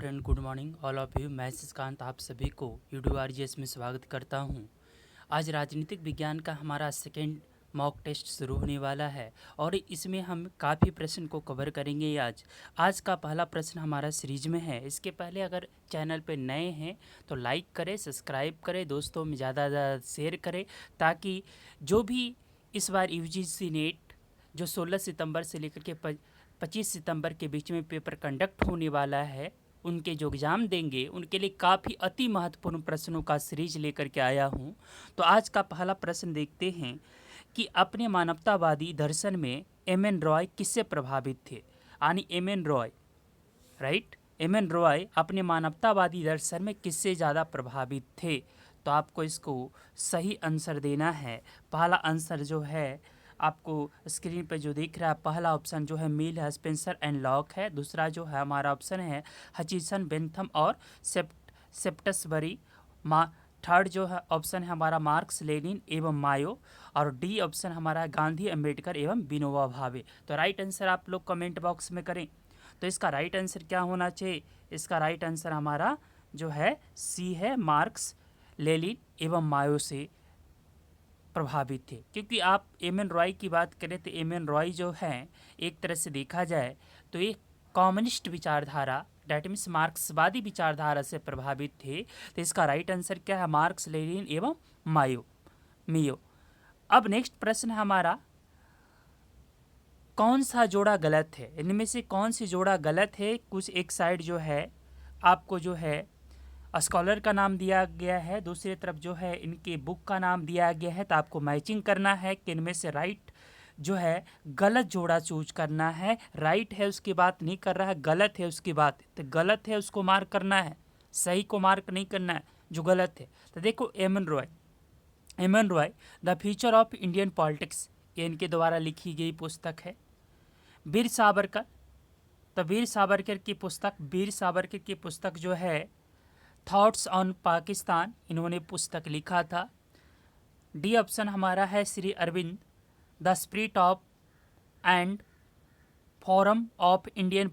Friend, good morning all of you. मैं शशिकांत आप सभी को UDRGS में स्वागत करता हूं। आज राजनीतिक विज्ञान का हमारा सेकेंड मॉक टेस्ट शुरू होने वाला है और इसमें हम काफ़ी प्रश्न को कवर करेंगे। आज का पहला प्रश्न हमारा सीरीज में है। इसके पहले अगर चैनल पे नए हैं तो लाइक करें, सब्सक्राइब करें, दोस्तों में ज़्यादा ज़्यादा शेयर करें, ताकि जो भी इस बार UGC नेट जो 16 सितंबर से लेकर के 25 सितंबर के बीच में पेपर कंडक्ट होने वाला है, उनके जो एग्ज़ाम देंगे उनके लिए काफ़ी अति महत्वपूर्ण प्रश्नों का सीरीज लेकर के आया हूं। तो आज का पहला प्रश्न देखते हैं कि अपने मानवतावादी दर्शन में एम.एन. रॉय किससे प्रभावित थे। यानी M.N.. Roy, right, M.N.. Roy अपने मानवतावादी दर्शन में किससे ज़्यादा प्रभावित थे। तो आपको इसको सही आंसर देना है। पहला आंसर जो है आपको स्क्रीन पे जो दिख रहा है, पहला ऑप्शन जो है मिल है, स्पेंसर एंड लॉक है। दूसरा जो है हमारा ऑप्शन है हचिसन, बेंथम और सेप्टसबरी। थर्ड जो है ऑप्शन है हमारा मार्क्स, लेनिन एवं मायो। और डी ऑप्शन हमारा गांधी, अम्बेडकर एवं विनोबा भावे। तो राइट आंसर आप लोग कमेंट बॉक्स में करें। तो इसका राइट आंसर क्या होना चाहिए? इसका राइट आंसर हमारा जो है सी है, मार्क्स, लेनिन एवं मायो से प्रभावित थे। क्योंकि आप एम.एन. रॉय की बात करें तो एम.एन. रॉय जो है एक तरह से देखा जाए तो एक कम्युनिस्ट विचारधारा, डैट मीन्स मार्क्सवादी विचारधारा से प्रभावित थे। तो इसका राइट आंसर क्या है? मार्क्स, लेनिन एवं मियो। अब नेक्स्ट प्रश्न हमारा, कौन सा जोड़ा गलत है? इनमें से कौन सी जोड़ा गलत है? कुछ एक साइड जो है आपको जो है स्कॉलर का नाम दिया गया है, दूसरी तरफ जो है इनके बुक का नाम दिया गया है। तो आपको मैचिंग करना है कि इनमें से राइट जो है गलत जोड़ा चूज करना है। राइट है उसकी बात नहीं कर रहा है, गलत है उसकी बात, तो गलत है उसको मार्क करना है, सही को मार्क नहीं करना है जो गलत है। तो देखो M.N.. Roy the future of Indian politics, ये इनके द्वारा लिखी गई पुस्तक है। वीर सावरकर, तो वीर सावरकर की पुस्तक जो है थॉट्स ऑन पाकिस्तान, इन्होंने पुस्तक लिखा था। डी ऑप्शन हमारा है Shri Aurobindo, the spirit of and form of Indian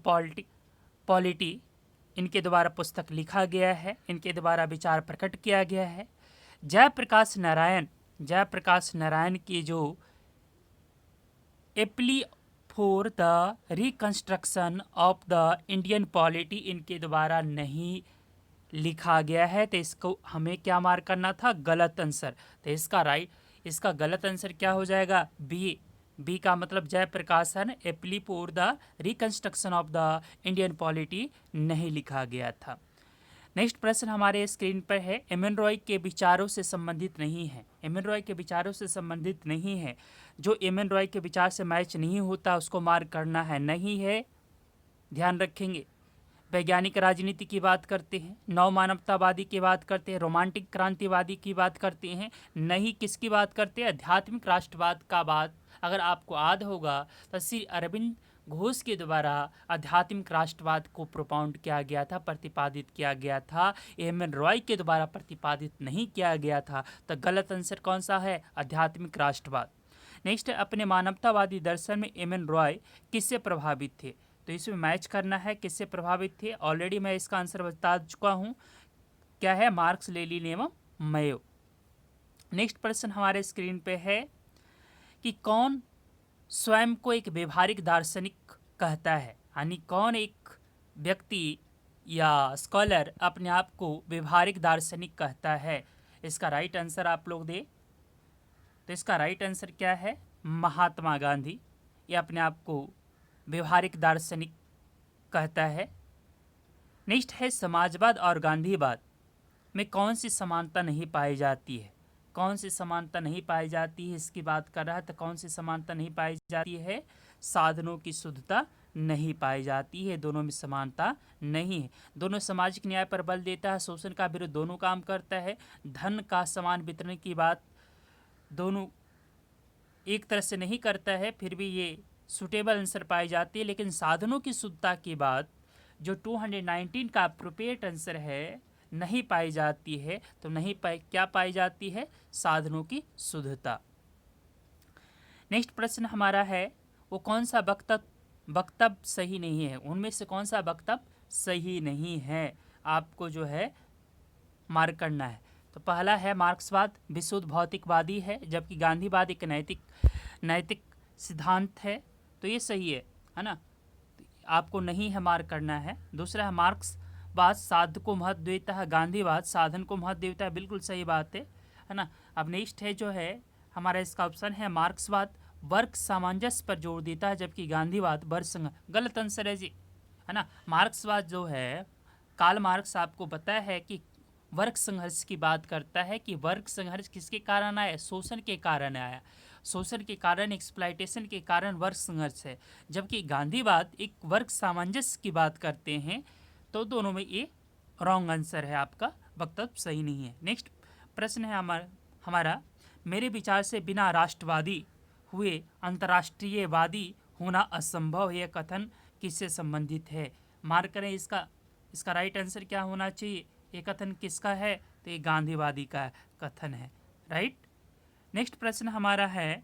polity, इनके द्वारा पुस्तक लिखा गया है, इनके द्वारा विचार प्रकट किया गया है। जयप्रकाश नारायण की जो apply for the reconstruction of the Indian polity, इनके द्वारा नहीं लिखा गया है। तो इसको हमें क्या मार्क करना था? गलत आंसर। तो इसका गलत आंसर क्या हो जाएगा? बी का मतलब जयप्रकाशन a plea for the reconstruction of the Indian polity नहीं लिखा गया था। नेक्स्ट प्रश्न हमारे स्क्रीन पर है, एम.एन. रॉय के विचारों से संबंधित नहीं है। एम.एन. रॉय के विचारों से संबंधित नहीं है, जो एम.एन. रॉय के विचार से मैच नहीं होता उसको मार्क करना है। नहीं है, ध्यान रखेंगे। वैज्ञानिक राजनीति की बात करते हैं, नव मानवतावादी की बात करते हैं, रोमांटिक क्रांतिवादी की बात करते हैं। नहीं, किसकी बात करते हैं? आध्यात्मिक राष्ट्रवाद का बात अगर आपको याद होगा तो श्री अरविंद घोष के द्वारा आध्यात्मिक राष्ट्रवाद को प्रोपाउंड किया गया था, प्रतिपादित किया गया था। एम.एन. रॉय के द्वारा प्रतिपादित नहीं किया गया था। तो गलत आंसर कौन सा है? आध्यात्मिक राष्ट्रवाद। नेक्स्ट, अपने मानवतावादी दर्शन में एम.एन. रॉय किससे प्रभावित थे? तो इसमें मैच करना है किससे प्रभावित थे। ऑलरेडी मैं इसका आंसर बता चुका हूँ, क्या है? मार्क्स, लेनिन एवं मायो। नेक्स्ट प्रश्न हमारे स्क्रीन पे है कि कौन स्वयं को एक व्यवहारिक दार्शनिक कहता है। यानी कौन एक व्यक्ति या स्कॉलर अपने आप को व्यवहारिक दार्शनिक कहता है। इसका राइट आंसर आप लोग दे। तो इसका राइट आंसर क्या है? महात्मा गांधी, ये अपने आप को व्यवहारिक दार्शनिक कहता है। नेक्स्ट है, समाजवाद और गांधीवाद में कौन सी समानता नहीं पाई जाती है? कौन सी समानता नहीं पाई जाती है इसकी बात कर रहा है। तो कौन सी समानता नहीं पाई जाती है? साधनों की शुद्धता नहीं पाई जाती है, दोनों में समानता नहीं है। दोनों सामाजिक न्याय पर बल देता है, शोषण का विरुद्ध दोनों काम करता है, धन का समान वितरण की बात दोनों एक तरह से नहीं करता है, फिर भी ये सुटेबल आंसर पाई जाती है। लेकिन साधनों की शुद्धता की बात जो 219 का अप्रोप्रिएट आंसर है नहीं पाई जाती है। तो क्या पाई जाती है? साधनों की शुद्धता। नेक्स्ट प्रश्न हमारा है, वो कौन सा वक्तव्य सही नहीं है? उनमें से कौन सा वक्तव्य सही नहीं है, आपको जो है मार्क करना है। तो पहला है मार्क्सवाद विशुद्ध भौतिकवादी है, जबकि गांधीवाद एक नैतिक सिद्धांत है, तो ये सही है ना, आपको नहीं है मार्क करना है। दूसरा है मार्क्सवाद साध को महत्व देता है, गांधीवाद साधन को महत्व देता है, बिल्कुल सही बात है ना। अब नेक्स्ट है जो है हमारा इसका ऑप्शन है मार्क्सवाद वर्ग सामंजस्य पर जोर देता है, जबकि गांधीवाद वर्ग संघ, गलत आंसर है जी, है ना। मार्क्सवाद जो है कार्ल मार्क्स आपको पता है कि वर्ग संघर्ष की बात करता है कि वर्ग संघर्ष किसके कारण आया, शोषण के कारण आया, शोषण के कारण, एक्सप्लॉयटेशन के कारण वर्ग संघर्ष है, जबकि गांधीवाद एक वर्ग सामंजस्य की बात करते हैं। तो दोनों में ये रॉन्ग आंसर है, आपका वक्तव्य सही नहीं है। नेक्स्ट प्रश्न है हमारा मेरे विचार से बिना राष्ट्रवादी हुए अंतर्राष्ट्रीयवादी होना असंभव, यह कथन किससे संबंधित है। मार्क करें इसका राइट आंसर क्या होना चाहिए, ये कथन किसका है, तो ये गांधीवादी का कथन है, राइट। नेक्स्ट प्रश्न हमारा है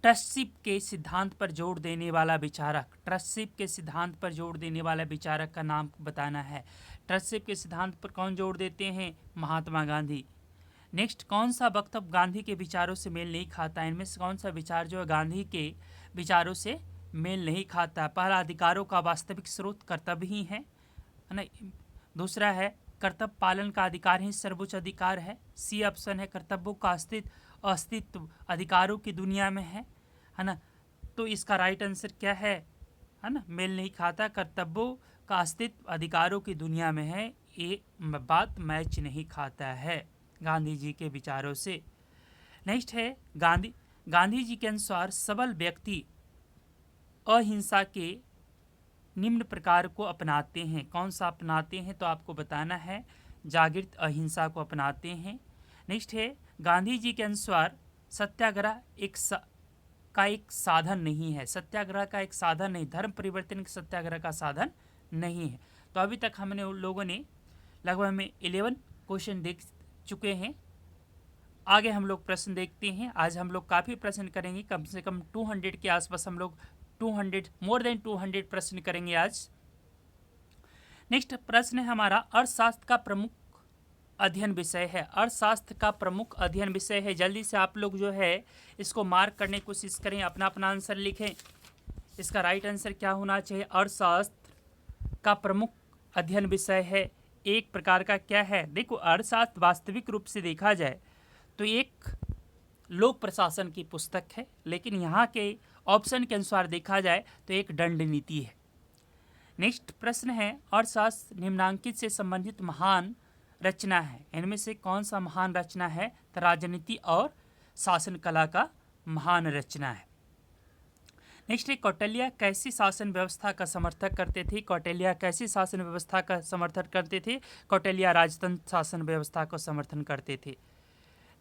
ट्रस्टशिप के सिद्धांत पर जोर देने वाला विचारक, ट्रस्टशिप के सिद्धांत पर जोर देने वाला विचारक का नाम बताना है। ट्रस्टशिप के सिद्धांत पर कौन जोर देते हैं, महात्मा गांधी। नेक्स्ट कौन सा वक्तव्य गांधी के विचारों से मेल नहीं खाता है, इनमें से कौन सा विचार जो है गांधी के विचारों से मेल नहीं खाता। पहला अधिकारों का वास्तविक स्रोत कर्तव्य ही है ना। दूसरा है कर्तव्य पालन का अधिकार ही सर्वोच्च अधिकार है। सी ऑप्शन है कर्तव्यों का अस्तित्व अधिकारों की दुनिया में है ना। तो इसका राइट आंसर क्या है ना, मेल नहीं खाता, कर्तव्यों का अस्तित्व अधिकारों की दुनिया में है, ये बात मैच नहीं खाता है गांधी जी के विचारों से। नेक्स्ट है गांधी जी के अनुसार सबल व्यक्ति अहिंसा के निम्न प्रकार को अपनाते हैं, कौन सा अपनाते हैं, तो आपको बताना है जागृत अहिंसा को अपनाते हैं। नेक्स्ट है गांधी जी के अनुसार सत्याग्रह एक साधन नहीं है, सत्याग्रह का एक साधन नहीं, धर्म परिवर्तन के सत्याग्रह का साधन नहीं है। तो अभी तक हमने उन लोगों ने लगभग में 11 क्वेश्चन देख चुके हैं। आगे हम लोग प्रश्न देखते हैं। आज हम लोग काफ़ी प्रश्न करेंगे, कम से कम 200 के आसपास हम लोग 200 मोर देन 200 प्रश्न करेंगे आज। नेक्स्ट प्रश्न है हमारा अर्थशास्त्र का प्रमुख अध्ययन विषय है, अर्थशास्त्र का प्रमुख अध्ययन विषय है। जल्दी से आप लोग जो है इसको मार्क करने की कोशिश करें, अपना अपना आंसर लिखें। इसका राइट आंसर क्या होना चाहिए, अर्थशास्त्र का प्रमुख अध्ययन विषय है। एक प्रकार का क्या है, देखो अर्थशास्त्र वास्तविक रूप से देखा जाए तो एक लोक प्रशासन की पुस्तक है, लेकिन यहाँ के ऑप्शन के अनुसार देखा जाए तो एक दंड नीति है। नेक्स्ट प्रश्न है अर्थशास्त्र निम्नांकित से संबंधित महान रचना है, इनमें से कौन सा महान रचना है, तो राजनीति और शासन कला का महान रचना है। नेक्स्ट है कौटिल्य कैसी शासन व्यवस्था का समर्थक करते थे, कौटिल्य कैसी शासन व्यवस्था का समर्थन करते थे, कौटिल्य राजतंत्र शासन व्यवस्था को समर्थन करते थे।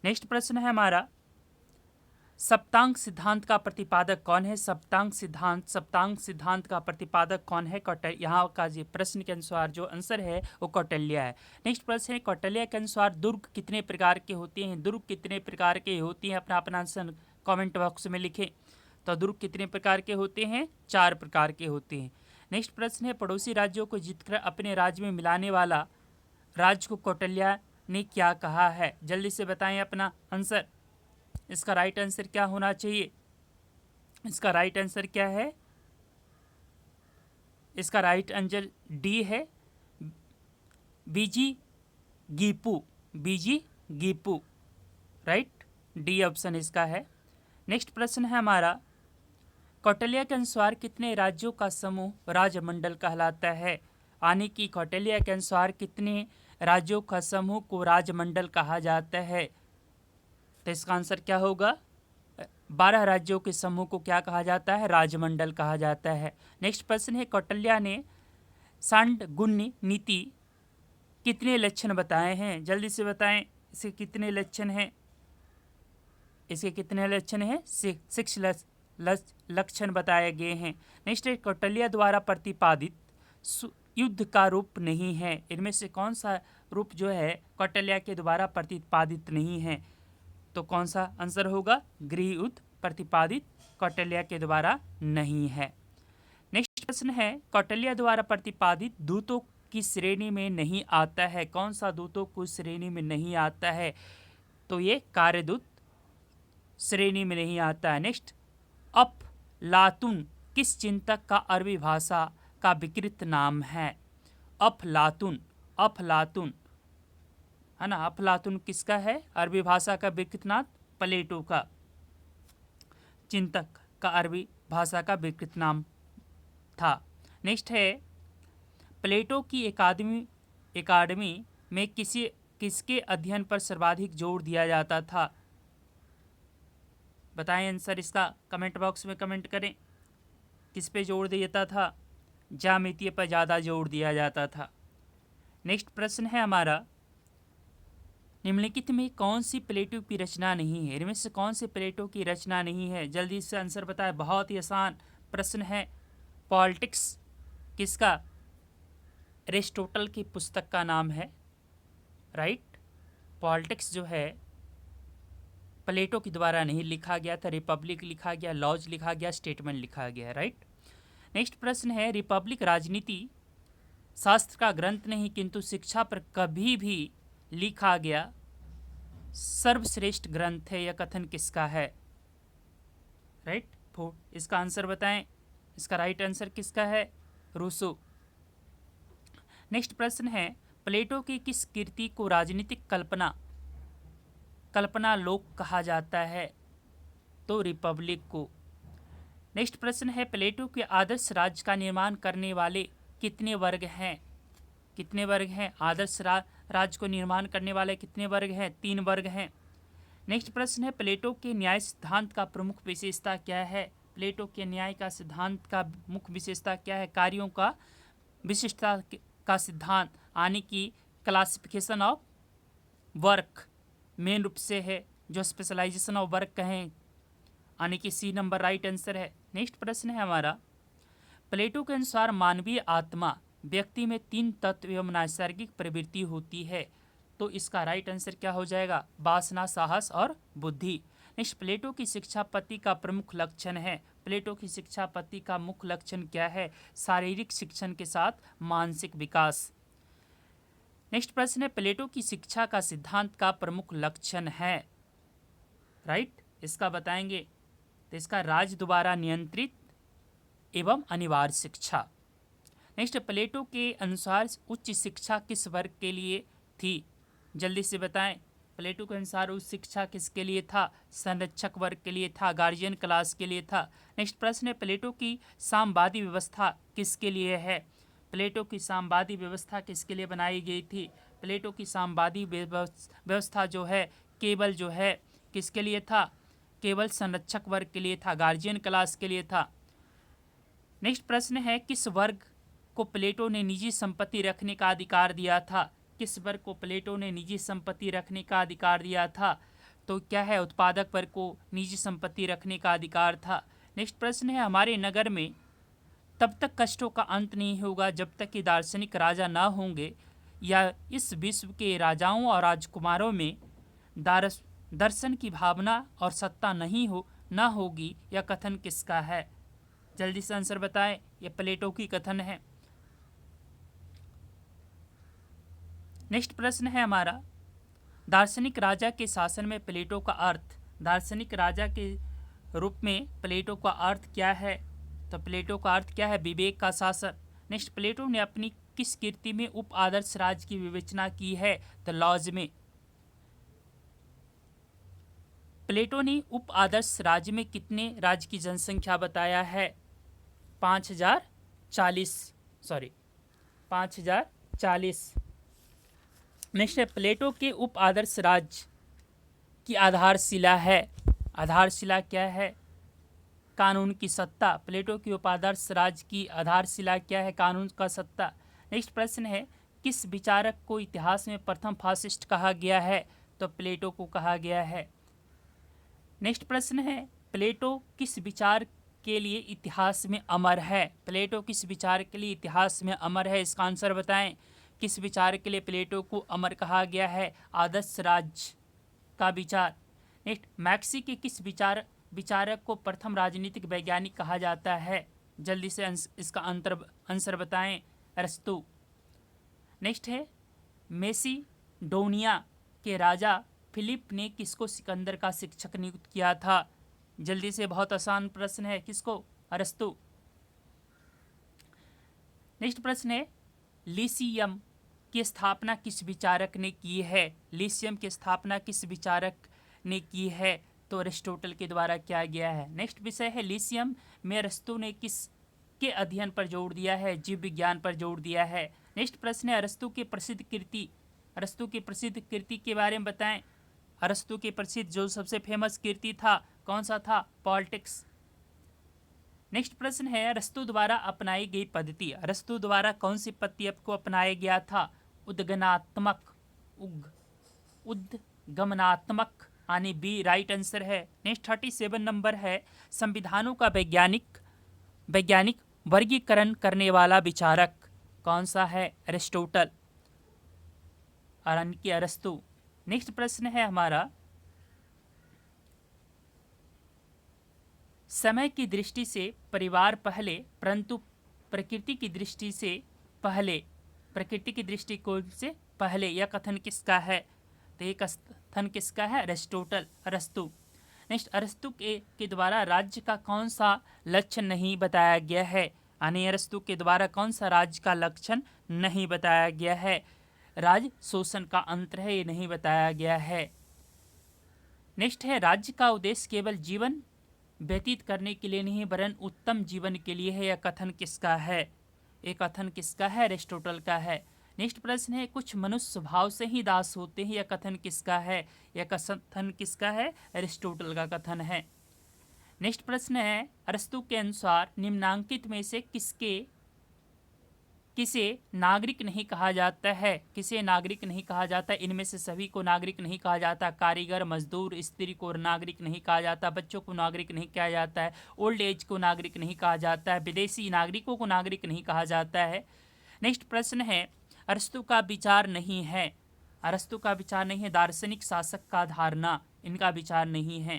नेक्स्ट प्रश्न है हमारा सप्तांग सिद्धांत का प्रतिपादक कौन है, सप्तांग सिद्धांत का प्रतिपादक कौन है, यहाँ का जो प्रश्न के अनुसार जो आंसर है वो कौटिल्य है। नेक्स्ट प्रश्न है कौटिल्य के अनुसार दुर्ग कितने प्रकार के होते हैं, दुर्ग कितने प्रकार के होती हैं, अपना अपना आंसर कमेंट बॉक्स में लिखें। तो दुर्ग कितने प्रकार के होते हैं, 4 प्रकार के होते हैं। नेक्स्ट प्रश्न है पड़ोसी राज्यों को जीतकर अपने राज्य में मिलाने वाला राज्य को कौटिल्य ने क्या कहा है, जल्दी से बताएं अपना आंसर। इसका राइट आंसर क्या होना चाहिए, इसका राइट आंसर क्या है, इसका राइट आंसर डी है, बीजी गीपू, राइट, डी ऑप्शन इसका है। नेक्स्ट प्रश्न है हमारा कौटिल्य के अनुसार कितने राज्यों का समूह राजमंडल कहलाता है, यानी कि कौटिल्य के अनुसार कितने राज्यों का समूह को राजमंडल कहा जाता है, तो इसका आंसर क्या होगा, 12 राज्यों के समूह को क्या कहा जाता है, राजमंडल कहा जाता है। नेक्स्ट प्रश्न है कौटिल्य ने सांडगुण्य नीति कितने लक्षण बताए हैं, जल्दी से बताएं इसके कितने लक्षण हैं, इसके कितने लक्षण हैं, 6 लक्षण बताए गए हैं। नेक्स्ट है कौटिल्य द्वारा प्रतिपादित युद्ध का रूप नहीं है, इनमें से कौन सा रूप जो है कौटिल्य के द्वारा प्रतिपादित नहीं है, तो कौन सा आंसर होगा, गृह युद्ध प्रतिपादित कौटिल्य के द्वारा नहीं है। नेक्स्ट प्रश्न है, कौटिल्य द्वारा प्रतिपादित दूतों की श्रेणी में नहीं आता है। कौन सा दूतों को श्रेणी में नहीं आता है? तो ये कार्यदूत श्रेणी में नहीं आता है। नेक्स्ट, अफलातून किस चिंतक का अरबी भाषा का विकृत नाम है? अफलातून, अफलातून है ना, अफलातून किसका है अरबी भाषा का विकृत नाम? प्लेटो का चिंतक का अरबी भाषा का विकृत नाम था। नेक्स्ट है, प्लेटो की एकाडमी में किसके अध्ययन पर सर्वाधिक जोर दिया जाता था? बताएं आंसर इसका, कमेंट बॉक्स में कमेंट करें। किस पे जोर दिया था? ज्यामिति पर ज़्यादा जोर दिया जाता था। नेक्स्ट प्रश्न है हमारा, निम्नलिखित में कौन सी प्लेटो की रचना नहीं है? इनमें से कौन से प्लेटो की रचना नहीं है? जल्दी से आंसर बताएं, बहुत ही आसान प्रश्न है। पॉलिटिक्स किसका? एरिस्टोटल की पुस्तक का नाम है, राइट। पॉलिटिक्स जो है प्लेटो के द्वारा नहीं लिखा गया था, रिपब्लिक लिखा गया, लॉज लिखा गया, स्टेटमेंट लिखा गया, राइट। नेक्स्ट प्रश्न है, रिपब्लिक राजनीति शास्त्र का ग्रंथ नहीं किंतु शिक्षा पर कभी भी लिखा गया सर्वश्रेष्ठ ग्रंथ है, यह कथन किसका है? राइट, इसका आंसर बताएं। इसका राइट आंसर किसका है? रूसो। नेक्स्ट प्रश्न है, प्लेटो की किस कृति को राजनीतिक कल्पना लोक कहा जाता है? तो रिपब्लिक को। नेक्स्ट प्रश्न है, प्लेटो के आदर्श राज्य का निर्माण करने वाले कितने वर्ग हैं? कितने वर्ग हैं? आदर्श राज्य को निर्माण करने वाले कितने वर्ग हैं? 3 वर्ग हैं। नेक्स्ट प्रश्न है, प्लेटो के न्याय सिद्धांत का प्रमुख विशेषता क्या है? प्लेटो के न्याय का सिद्धांत का मुख्य विशेषता क्या है? कार्यों का विशिष्टता का सिद्धांत, यानी कि क्लासिफिकेशन ऑफ वर्क मेन रूप से है, जो स्पेशलाइजेशन ऑफ वर्क कहें, यानी कि सी नंबर राइट आंसर है। नेक्स्ट प्रश्न है हमारा, प्लेटो के अनुसार मानवीय आत्मा व्यक्ति में 3 तत्व एवं नैसर्गिक प्रवृत्ति होती है, तो इसका राइट आंसर क्या हो जाएगा? वासना, साहस और बुद्धि। नेक्स्ट, प्लेटो की शिक्षा पति का प्रमुख लक्षण है। प्लेटो की शिक्षा पति का मुख्य लक्षण क्या है? शारीरिक शिक्षण के साथ मानसिक विकास। नेक्स्ट प्रश्न है, प्लेटो की शिक्षा का सिद्धांत का प्रमुख लक्षण है, राइट, इसका बताएंगे। तो इसका राज्य द्वारा नियंत्रित एवं अनिवार्य शिक्षा। नेक्स्ट, प्लेटो के अनुसार उच्च शिक्षा किस वर्ग के लिए थी? जल्दी से बताएं। प्लेटो के अनुसार उच्च शिक्षा किसके लिए था? संरक्षक वर्ग के लिए था, गार्जियन क्लास के लिए था। नेक्स्ट प्रश्न है, प्लेटो की साम्यवादी व्यवस्था किसके लिए है? प्लेटो की साम्यवादी व्यवस्था किसके लिए बनाई गई थी? प्लेटो की साम्यवादी व्यवस्था जो है केवल जो है किसके लिए था? केवल संरक्षक वर्ग के लिए था, गार्जियन क्लास के लिए था। नेक्स्ट प्रश्न है, किस वर्ग को प्लेटो ने निजी संपत्ति रखने का अधिकार दिया था? किस वर्ग को प्लेटो ने निजी संपत्ति रखने का अधिकार दिया था? तो क्या है? उत्पादक वर्ग को निजी संपत्ति रखने का अधिकार था। नेक्स्ट प्रश्न है, हमारे नगर में तब तक कष्टों का अंत नहीं होगा जब तक कि दार्शनिक राजा ना होंगे, या इस विश्व के राजाओं और राजकुमारों में दर्शन की भावना और सत्ता ना होगी, यह कथन किसका है? जल्दी से आंसर बताएं। यह प्लेटो की कथन है। नेक्स्ट प्रश्न है हमारा, दार्शनिक राजा के शासन में प्लेटो का अर्थ, दार्शनिक राजा के रूप में प्लेटो का अर्थ क्या है? तो प्लेटो का अर्थ क्या है? विवेक का शासन। नेक्स्ट, प्लेटो ने अपनी किस कृति में उप आदर्श राज्य की विवेचना की है? तो लॉज में। प्लेटो ने उप आदर्श राज्य में कितने राज्य की जनसंख्या बताया है? 5040। नेक्स्ट है, प्लेटो के उप आदर्श राज्य की आधारशिला है। आधारशिला क्या है? कानून की सत्ता। प्लेटो की उप आदर्श राज्य की आधारशिला क्या है? कानून का सत्ता। नेक्स्ट प्रश्न है, किस विचारक को इतिहास में प्रथम फासिस्ट कहा गया है? तो प्लेटो को कहा गया है। नेक्स्ट प्रश्न है, प्लेटो किस विचार के लिए इतिहास में अमर है? प्लेटो किस विचार के लिए इतिहास में अमर है? इसका आंसर बताएं। किस विचार के लिए प्लेटो को अमर कहा गया है? आदर्श राज्य का विचार। नेक्स्ट, मैक्सी के किस विचारक को प्रथम राजनीतिक वैज्ञानिक कहा जाता है? जल्दी से इसका आंसर बताएं। अरस्तु। नेक्स्ट है मेसिडोनिया के राजा फिलिप ने किसको सिकंदर का शिक्षक नियुक्त किया था? जल्दी से, बहुत आसान प्रश्न है। किसको? अरस्तु। नेक्स्ट प्रश्न है लिथियम की स्थापना किस विचारक ने की है? लिथियम की स्थापना किस विचारक ने की है? तो अरिस्टोटल के द्वारा किया गया है। नेक्स्ट विषय है लिथियम में अरस्तु ने किस के अध्ययन पर जोर दिया है? जीव विज्ञान पर जोर दिया है। नेक्स्ट प्रश्न है अरस्तु की प्रसिद्ध कृति के बारे में बताएं। अरस्तु की प्रसिद्ध जो सबसे फेमस कृति था कौन सा था? पॉलिटिक्स। नेक्स्ट प्रश्न है अरस्तु द्वारा अपनाई गई पद्धति। अरस्तु द्वारा कौन सी पद्धति को अपनाया गया था? उद्गमनात्मक यानी बी राइट आंसर है। नेक्स्ट 37 नंबर है संविधानों का वैज्ञानिक वर्गीकरण करने वाला विचारक कौन सा है? अरिस्टोटल यानी कि अरस्तु। नेक्स्ट प्रश्न है हमारा समय की दृष्टि से परिवार पहले परंतु प्रकृति की दृष्टि दृष्टिकोण से पहले, यह कथन किसका है? तो ये कथन किसका है? अरस्तु। नेक्स्ट अरस्तु के द्वारा राज्य का कौन सा लक्षण नहीं बताया गया है? यानी अरस्तु के द्वारा कौन सा राज्य का लक्षण नहीं बताया गया है? राज शोषण का अंत है, ये नहीं बताया गया है। नेक्स्ट है राज्य का उद्देश्य केवल जीवन व्यतीत करने के लिए नहीं वरन उत्तम जीवन के लिए है, यह कथन किसका है? एक कथन किसका है? अरिस्टोटल का है। नेक्स्ट प्रश्न है कुछ मनुष्य स्वभाव से ही दास होते हैं, यह कथन किसका है? यह कथन किसका है? अरिस्टोटल का कथन है। नेक्स्ट प्रश्न है अरस्तु के अनुसार निम्नांकित में से किसे नागरिक नहीं कहा जाता है? किसे नागरिक नहीं कहा जाता? इनमें से सभी को नागरिक नहीं कहा जाता। कारीगर, मजदूर, स्त्री को नागरिक नहीं कहा जाता। बच्चों को नागरिक नहीं कहा जाता है। ओल्ड एज को नागरिक नहीं कहा जाता है। विदेशी नागरिकों को नागरिक नहीं कहा जाता है। नेक्स्ट प्रश्न है अरस्तु का विचार नहीं है। अरस्तु का विचार नहीं है दार्शनिक शासक का धारणा, इनका विचार नहीं है।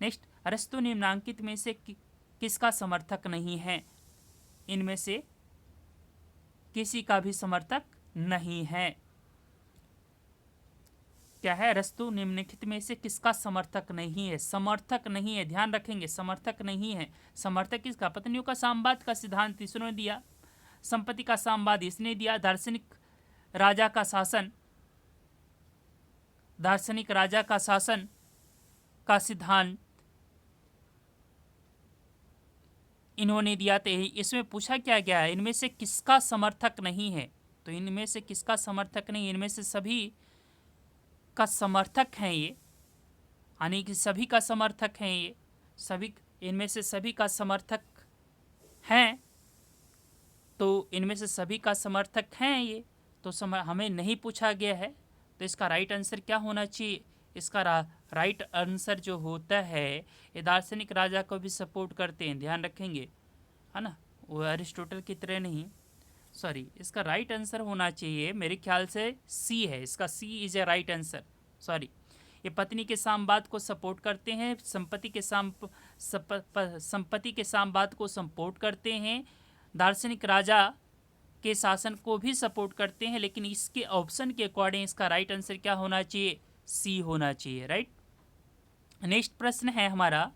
नेक्स्ट अरस्तु निम्नांकित में से किसका समर्थक नहीं है? इनमें से किसी का भी समर्थक नहीं है। क्या है? अरस्तु निम्नलिखित में से किसका समर्थक नहीं है? समर्थक नहीं है, ध्यान रखेंगे, समर्थक नहीं है। समर्थक किसका? पत्नियों का सामवाद का सिद्धांत इसने दिया, संपत्ति का सामवाद इसने दिया, दार्शनिक राजा का शासन का सिद्धांत इन्होंने दिया। तो इसमें पूछा क्या गया है? इनमें से किसका समर्थक नहीं है? तो इनमें से किसका समर्थक नहीं? इनमें से सभी का समर्थक हैं ये, यानी कि सभी का समर्थक हैं ये, सभी इनमें से सभी का समर्थक हैं। तो इनमें से सभी का समर्थक हैं ये, तो हमें नहीं पूछा गया है। तो इसका राइट आंसर क्या होना चाहिए? इसका राइट आंसर जो होता है ये दार्शनिक राजा को भी सपोर्ट करते हैं, ध्यान रखेंगे, है ना, वो अरिस्टोटल की तरह नहीं। सॉरी, इसका राइट आंसर होना चाहिए मेरे ख्याल से सी है। इसका C is a right answer. Sorry, ये पत्नी के सामवाद को सपोर्ट करते हैं, संपत्ति के सामवाद को सपोर्ट करते हैं, दार्शनिक राजा के शासन को भी सपोर्ट करते हैं। लेकिन इसके ऑप्शन के अकॉर्डिंग इसका राइट आंसर क्या होना चाहिए? सी होना चाहिए, राइट। नेक्स्ट प्रश्न है हमारा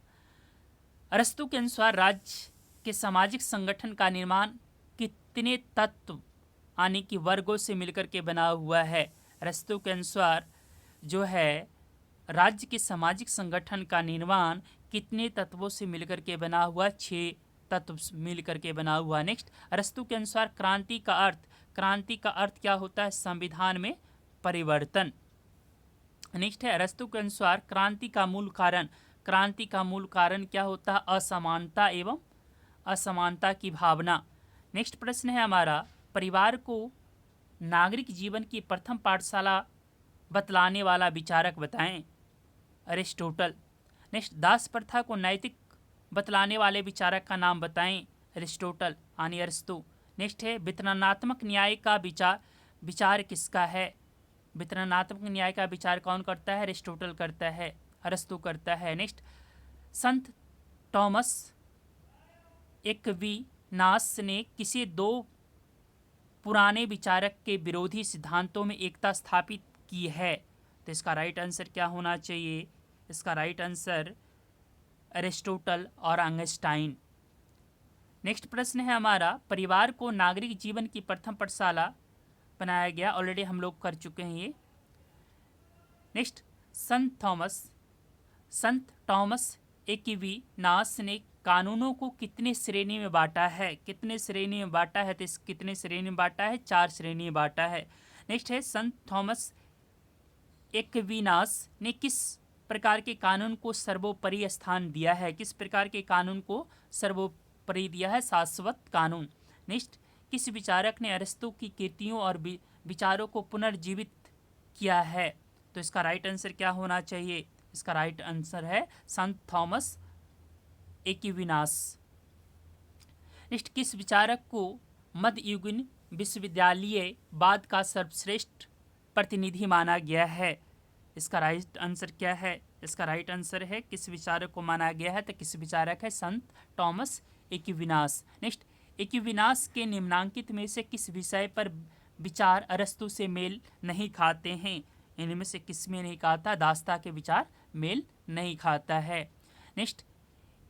अरस्तु के अनुसार राज्य के सामाजिक संगठन का निर्माण कितने तत्व यानी कि वर्गों से मिलकर के बना हुआ है? अरस्तु के अनुसार जो है राज्य के सामाजिक संगठन का निर्माण कितने तत्वों से मिलकर के बना हुआ? 6 तत्व मिलकर के बना हुआ। नेक्स्ट अरस्तु के अनुसार क्रांति का अर्थ क्या होता है? संविधान में परिवर्तन। नेक्स्ट है अरस्तु के अनुसार क्रांति का मूल कारण क्या होता है? असमानता एवं असमानता की भावना। नेक्स्ट प्रश्न है हमारा परिवार को नागरिक जीवन की प्रथम पाठशाला बतलाने वाला विचारक बताएं। अरिस्टोटल। नेक्स्ट दास प्रथा को नैतिक बतलाने वाले विचारक का नाम बताएं। अरिस्टोटल यानी अरस्तु। नेक्स्ट है वितरणात्मक न्याय का विचार किसका है? वितरणात्मक न्याय का विचार कौन करता है? अरिस्टोटल करता है, अरस्तु करता है। नेक्स्ट संत थॉमस नास ने किसी दो पुराने विचारक के विरोधी सिद्धांतों में एकता स्थापित की है? तो इसका राइट आंसर क्या होना चाहिए? इसका राइट आंसर एरिस्टोटल और आइंस्टाइन। नेक्स्ट प्रश्न है हमारा, परिवार को नागरिक जीवन की प्रथम पाठशाला बनाया गया? ऑलरेडी हम लोग कर चुके हैं ये। नेक्स्ट, संत थॉमस एक्विनास ने कानूनों को कितने श्रेणी में बांटा है? कितने श्रेणी में बांटा है? तो इस कितने श्रेणी में बांटा है? 4 श्रेणी में बांटा है। नेक्स्ट है, संत थॉमस एक्विनास ने किस प्रकार के कानून को सर्वोपरि स्थान दिया है? किस प्रकार के कानून को सर्वोपरि दिया है? शाश्वत कानून। नेक्स्ट, किस विचारक ने अरस्तु की कृतियों और विचारों को पुनर्जीवित किया है? तो इसका राइट आंसर क्या होना चाहिए? इसका राइट आंसर है संत थॉमस एक्विनास। नेक्स्ट, किस विचारक को मध्ययुगीन विश्वविद्यालय बाद का सर्वश्रेष्ठ प्रतिनिधि माना गया है? इसका राइट आंसर क्या है? इसका राइट आंसर है, किस विचारक को माना गया है? तो किस विचारक है? संत थॉमस एक्विनास। नेक्स्ट, एक्विनास के निम्नांकित में से किस विषय पर विचार अरस्तु से मेल नहीं खाते हैं? इनमें से किस में नहीं खाता? दास्ता के विचार मेल नहीं खाता है। नेक्स्ट,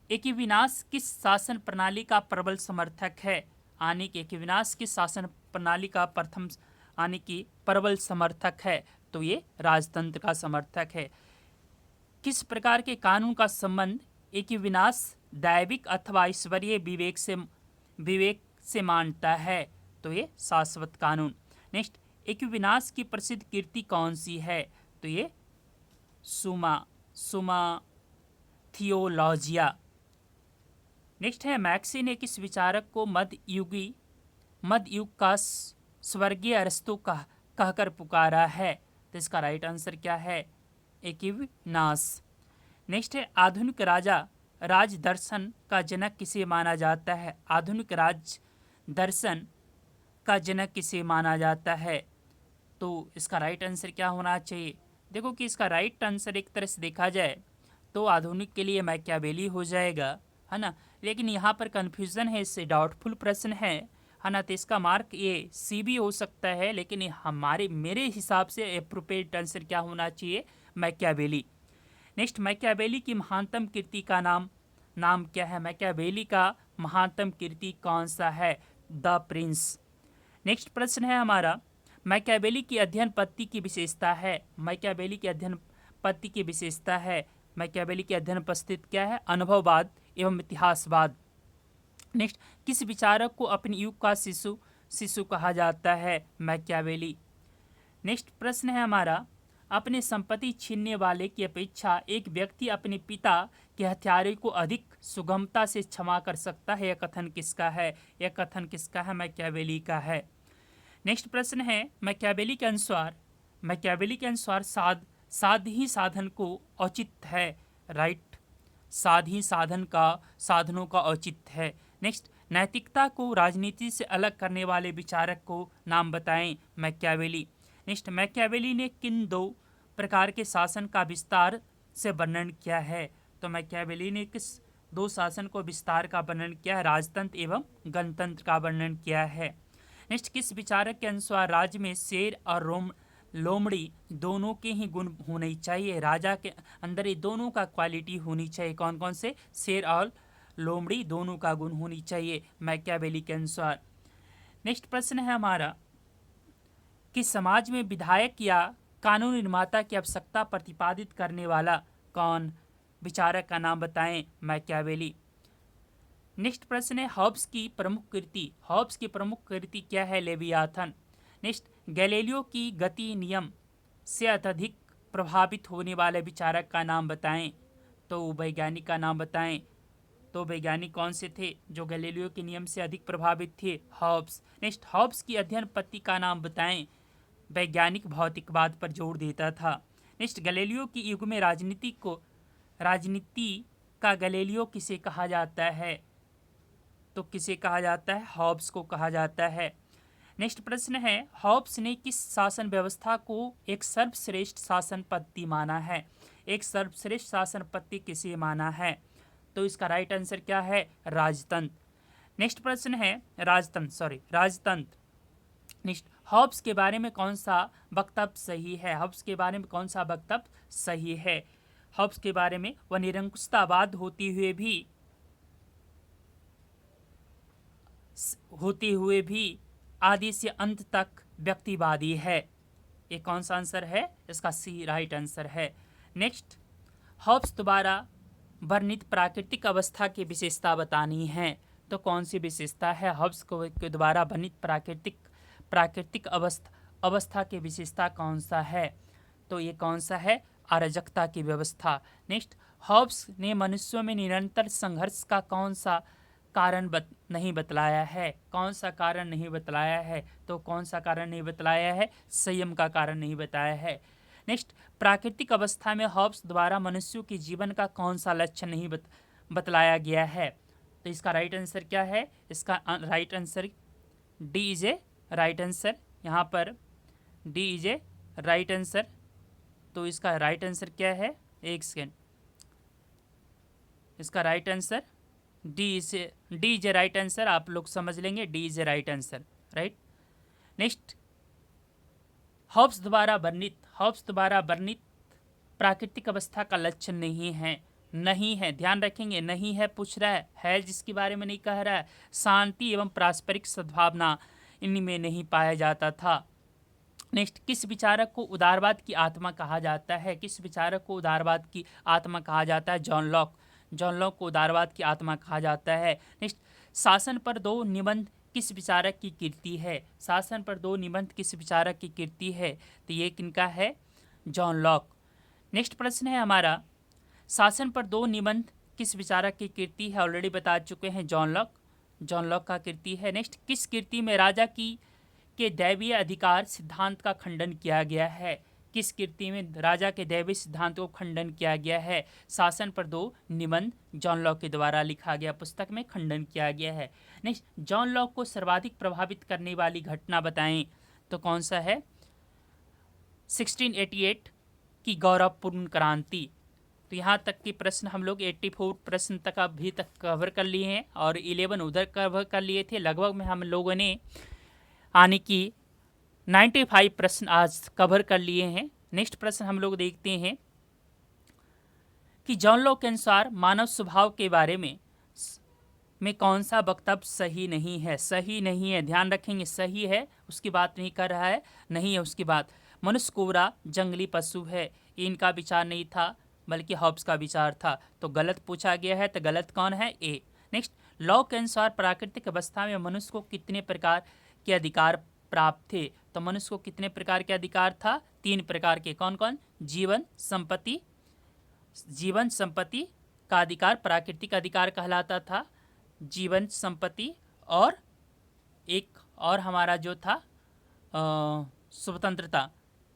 एक्विनास किस शासन प्रणाली का प्रबल समर्थक है? आने के एक्विनास किस शासन प्रणाली का प्रथम आने की प्रबल समर्थक है? तो ये राजतंत्र का समर्थक है। किस प्रकार के कानून का संबंध एक्विनास दैविक अथवा ईश्वरीय विवेक से मानता है? तो ये शाश्वत कानून। नेक्स्ट, एक्विनास की प्रसिद्ध कृति कौन सी है? तो ये सुमा थियोलॉजिया। नेक्स्ट है, मैक्सी ने किस विचारक को मध्य युग का स्वर्गीय अरस्तु कहकर पुकारा है? तो इसका राइट आंसर क्या है? एक्विनास। नेक्स्ट है, आधुनिक राज दर्शन का जनक किसे माना जाता है? आधुनिक राज दर्शन का जनक किसे माना जाता है? तो इसका राइट आंसर क्या होना चाहिए? देखो कि इसका राइट आंसर एक तरह से देखा जाए तो आधुनिक के लिए मैकियावेली हो जाएगा, है ना। लेकिन यहाँ पर कन्फ्यूज़न है, इससे डाउटफुल प्रश्न है ना। तो इसका मार्क ये सी भी हो सकता है, लेकिन मेरे हिसाब से एप्रोप्रिएट आंसर क्या होना चाहिए? मैकियावेली। नेक्स्ट, मैकियावेली की महानतम कृति का नाम क्या है? मैकियावेली का महानतम कृति कौन सा है? The Prince. नेक्स्ट प्रश्न है हमारा, मैकियावेली की अध्ययन पद्धति की विशेषता है? मैकियावेली की अध्ययन पद्धति की विशेषता है, मैकियावेली की अध्ययन पद्धति क्या है? अनुभववाद एवं इतिहासवाद। नेक्स्ट, किस विचारक को अपने युग का शिशु कहा जाता है? मैकियावेली। नेक्स्ट प्रश्न है हमारा, अपने संपत्ति छीनने वाले की अपेक्षा एक व्यक्ति अपने पिता के हत्यारे को अधिक सुगमता से क्षमा कर सकता है? यह कथन किसका है? यह कथन किसका है? मैकियावेली का है। नेक्स्ट प्रश्न है, मैकियावेली के अनुसार साध ही साधन को औचित्य है? राइट, साध ही साधनों का औचित्य है। नेक्स्ट, नैतिकता को राजनीति से अलग करने वाले विचारक को नाम बताएं? मैकियावेली। नेक्स्ट, मैकियावेली ने किन 2 प्रकार के शासन का विस्तार से वर्णन किया है? तो मैकियावेली ने किस 2 शासन को विस्तार का वर्णन किया है? राजतंत्र एवं गणतंत्र का वर्णन किया है। नेक्स्ट, किस विचारक के अनुसार राज्य में शेर और लोमड़ी दोनों के ही गुण होने चाहिए? राजा के अंदर ये दोनों का क्वालिटी होनी चाहिए। कौन कौन से? शेर और लोमड़ी दोनों का गुण होनी चाहिए मैकियावेली के अनुसार। नेक्स्ट प्रश्न है हमारा, कि समाज में विधायक या कानून निर्माता की आवश्यकता प्रतिपादित करने वाला कौन विचारक का नाम बताएं? मैकियावेली। नेक्स्ट प्रश्न है, हॉब्स की प्रमुख कृति क्या है? लेवियाथन। नेक्स्ट, गैलीलियो की गति नियम से अत्यधिक प्रभावित होने वाले विचारक का नाम बताएं? तो वैज्ञानिक का नाम बताएं। तो वैज्ञानिक कौन से थे जो गैलीलियो के नियम से अधिक प्रभावित थे? हॉब्स। नेक्स्ट, हॉब्स की अध्ययन पद्धति का नाम बताएं? वैज्ञानिक भौतिकवाद पर जोर देता था। नेक्स्ट, गैलीलियो की युग में राजनीति का गैलीलियो किसे कहा जाता है? तो किसे कहा जाता है? हॉब्स को कहा जाता है। नेक्स्ट प्रश्न है, हॉब्स ने किस शासन व्यवस्था को एक सर्वश्रेष्ठ शासन पद्धति माना है? एक सर्वश्रेष्ठ शासन पद्धति किसे माना है? तो इसका राइट आंसर क्या है? राजतंत्र। नेक्स्ट प्रश्न है राजतंत्र। नेक्स्ट, हॉब्स के बारे में कौन सा वक्तव्य सही है? हॉब्स के बारे में कौन सा वक्तव्य सही है? हॉब्स के बारे में, वह निरंकुशतावाद होते हुए भी आदि से अंत तक व्यक्तिवादी है। ये कौन सा आंसर है? इसका सी राइट आंसर है। नेक्स्ट, हॉब्स द्वारा वर्णित प्राकृतिक अवस्था की विशेषता बतानी है। तो कौन सी विशेषता है हॉब्स के द्वारा वर्णित प्राकृतिक अवस्था की विशेषता कौन सा है? तो ये कौन सा है? अराजकता की व्यवस्था। नेक्स्ट, हॉब्स ने मनुष्यों में निरंतर संघर्ष का कौन सा कारण नहीं बतलाया है? कौन सा कारण नहीं बतलाया है? तो कौन सा कारण नहीं बतलाया है? संयम का कारण नहीं बताया है। नेक्स्ट, प्राकृतिक अवस्था में हॉब्स द्वारा मनुष्यों के जीवन का कौन सा लक्ष्य नहीं बतलाया गया है? तो इसका राइट आंसर क्या है? इसका right answer D is a right answer. यहाँ पर D is a right answer. तो इसका राइट आंसर क्या है? एक सेकेंड, इसका right answer D is a right answer. आप लोग समझ लेंगे, D is a right answer, right. Next, Hobbes द्वारा वर्णित प्राकृतिक अवस्था का लक्ष्य नहीं है, ध्यान रखेंगे, नहीं है पूछ रहा है जिसके बारे में नहीं कह रहा है। शांति एवं पारस्परिक सद्भावना इनमें नहीं पाया जाता था। नेक्स्ट, किस विचारक को उदारवाद की आत्मा कहा जाता है? किस विचारक को उदारवाद की आत्मा कहा जाता है? जॉन लॉक को उदारवाद की आत्मा कहा जाता है। नेक्स्ट, शासन पर दो निबंध किस विचारक की कीर्ति है? शासन पर दो निबंध किस विचारक की कीर्ति है? तो ये किनका है? John Locke. नेक्स्ट प्रश्न है हमारा, शासन पर दो निबंध किस विचारक की कीर्ति है? ऑलरेडी बता चुके हैं, जॉन लॉक का कीर्ति है। नेक्स्ट, किस कीर्ति में राजा के दैवीय अधिकार सिद्धांत का खंडन किया गया है? किस कीर्ति में राजा के दैवीय सिद्धांत को खंडन किया गया है? शासन पर दो निबंध जॉन लॉक के द्वारा लिखा गया पुस्तक में खंडन किया गया है। नेक्स्ट, जॉन लॉक को सर्वाधिक प्रभावित करने वाली घटना बताएं। तो कौन सा है? 1688 की गौरवपूर्ण क्रांति। तो यहाँ तक के प्रश्न हम लोग 84 प्रश्न तक अभी तक कवर कर लिए हैं और 11 उधर कवर कर लिए थे। लगभग में हम लोगों ने यानी कि 95 प्रश्न आज कवर कर लिए हैं। नेक्स्ट प्रश्न हम लोग देखते हैं कि जॉन लॉक के अनुसार मानव स्वभाव के बारे में कौन सा वक्तव्य सही नहीं है? ध्यान रखेंगे, सही है उसकी बात नहीं कर रहा है, नहीं है उसकी बात। मनुष्य कोबरा जंगली पशु है, इनका विचार नहीं था बल्कि हॉब्स का विचार था। तो गलत पूछा गया है, तो गलत कौन है? ए। नेक्स्ट, लॉक के अनुसार प्राकृतिक अवस्था में मनुष्य को कितने प्रकार के अधिकार प्राप्त थे? तो मनुष्य को कितने प्रकार के अधिकार था? 3 प्रकार के। कौन कौन? जीवन संपत्ति का अधिकार प्राकृतिक अधिकार कहलाता था, जीवन संपत्ति, और एक और हमारा जो था स्वतंत्रता।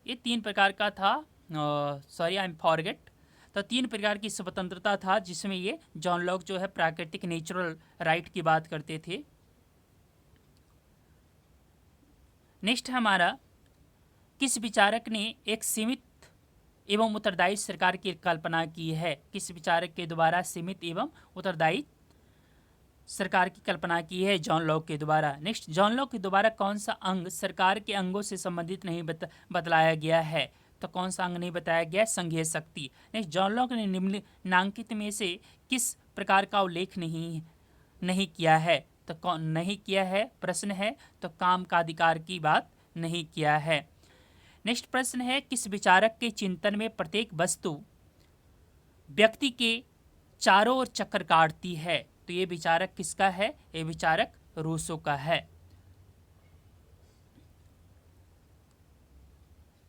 ये 3 प्रकार का था। Sorry, I am forget. तो 3 प्रकार की स्वतंत्रता था जिसमें ये जॉन लॉक जो है प्राकृतिक नेचुरल राइट की बात करते थे। नेक्स्ट हमारा, किस विचारक ने एक सीमित एवं उत्तरदायी सरकार की कल्पना की है? किस विचारक के द्वारा सीमित एवं उत्तरदायी सरकार की कल्पना की है? जॉन लॉक के द्वारा। नेक्स्ट, जॉन लॉक के द्वारा कौन सा अंग सरकार के अंगों से संबंधित नहीं बतलाया गया है? तो कौन सा अंग नहीं बताया गया? संघीय शक्ति। नेक्स्ट, जॉन लॉक ने निम्नलिखित में से किस प्रकार का उल्लेख नहीं किया है? तो कौन नहीं किया है? प्रश्न है, तो काम का अधिकार की बात नहीं किया है। नेक्स्ट प्रश्न है, किस विचारक के चिंतन में प्रत्येक वस्तु व्यक्ति के चारों ओर चक्कर काटती है? तो ये विचारक किसका है? ये विचारक रूसो का है।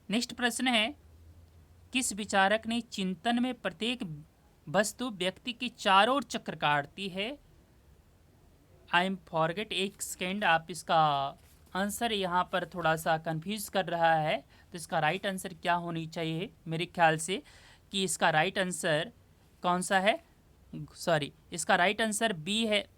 नेक्स्ट प्रश्न है, किस विचारक ने चिंतन में प्रत्येक वस्तु व्यक्ति के चारों ओर चक्कर काटती है? आई एम फॉरगेट, एक सेकेंड, आप इसका आंसर यहाँ पर थोड़ा सा कंफ्यूज कर रहा है। तो इसका राइट आंसर क्या होनी चाहिए मेरे ख्याल से कि इसका राइट आंसर कौन सा है? सॉरी, इसका राइट आंसर बी है।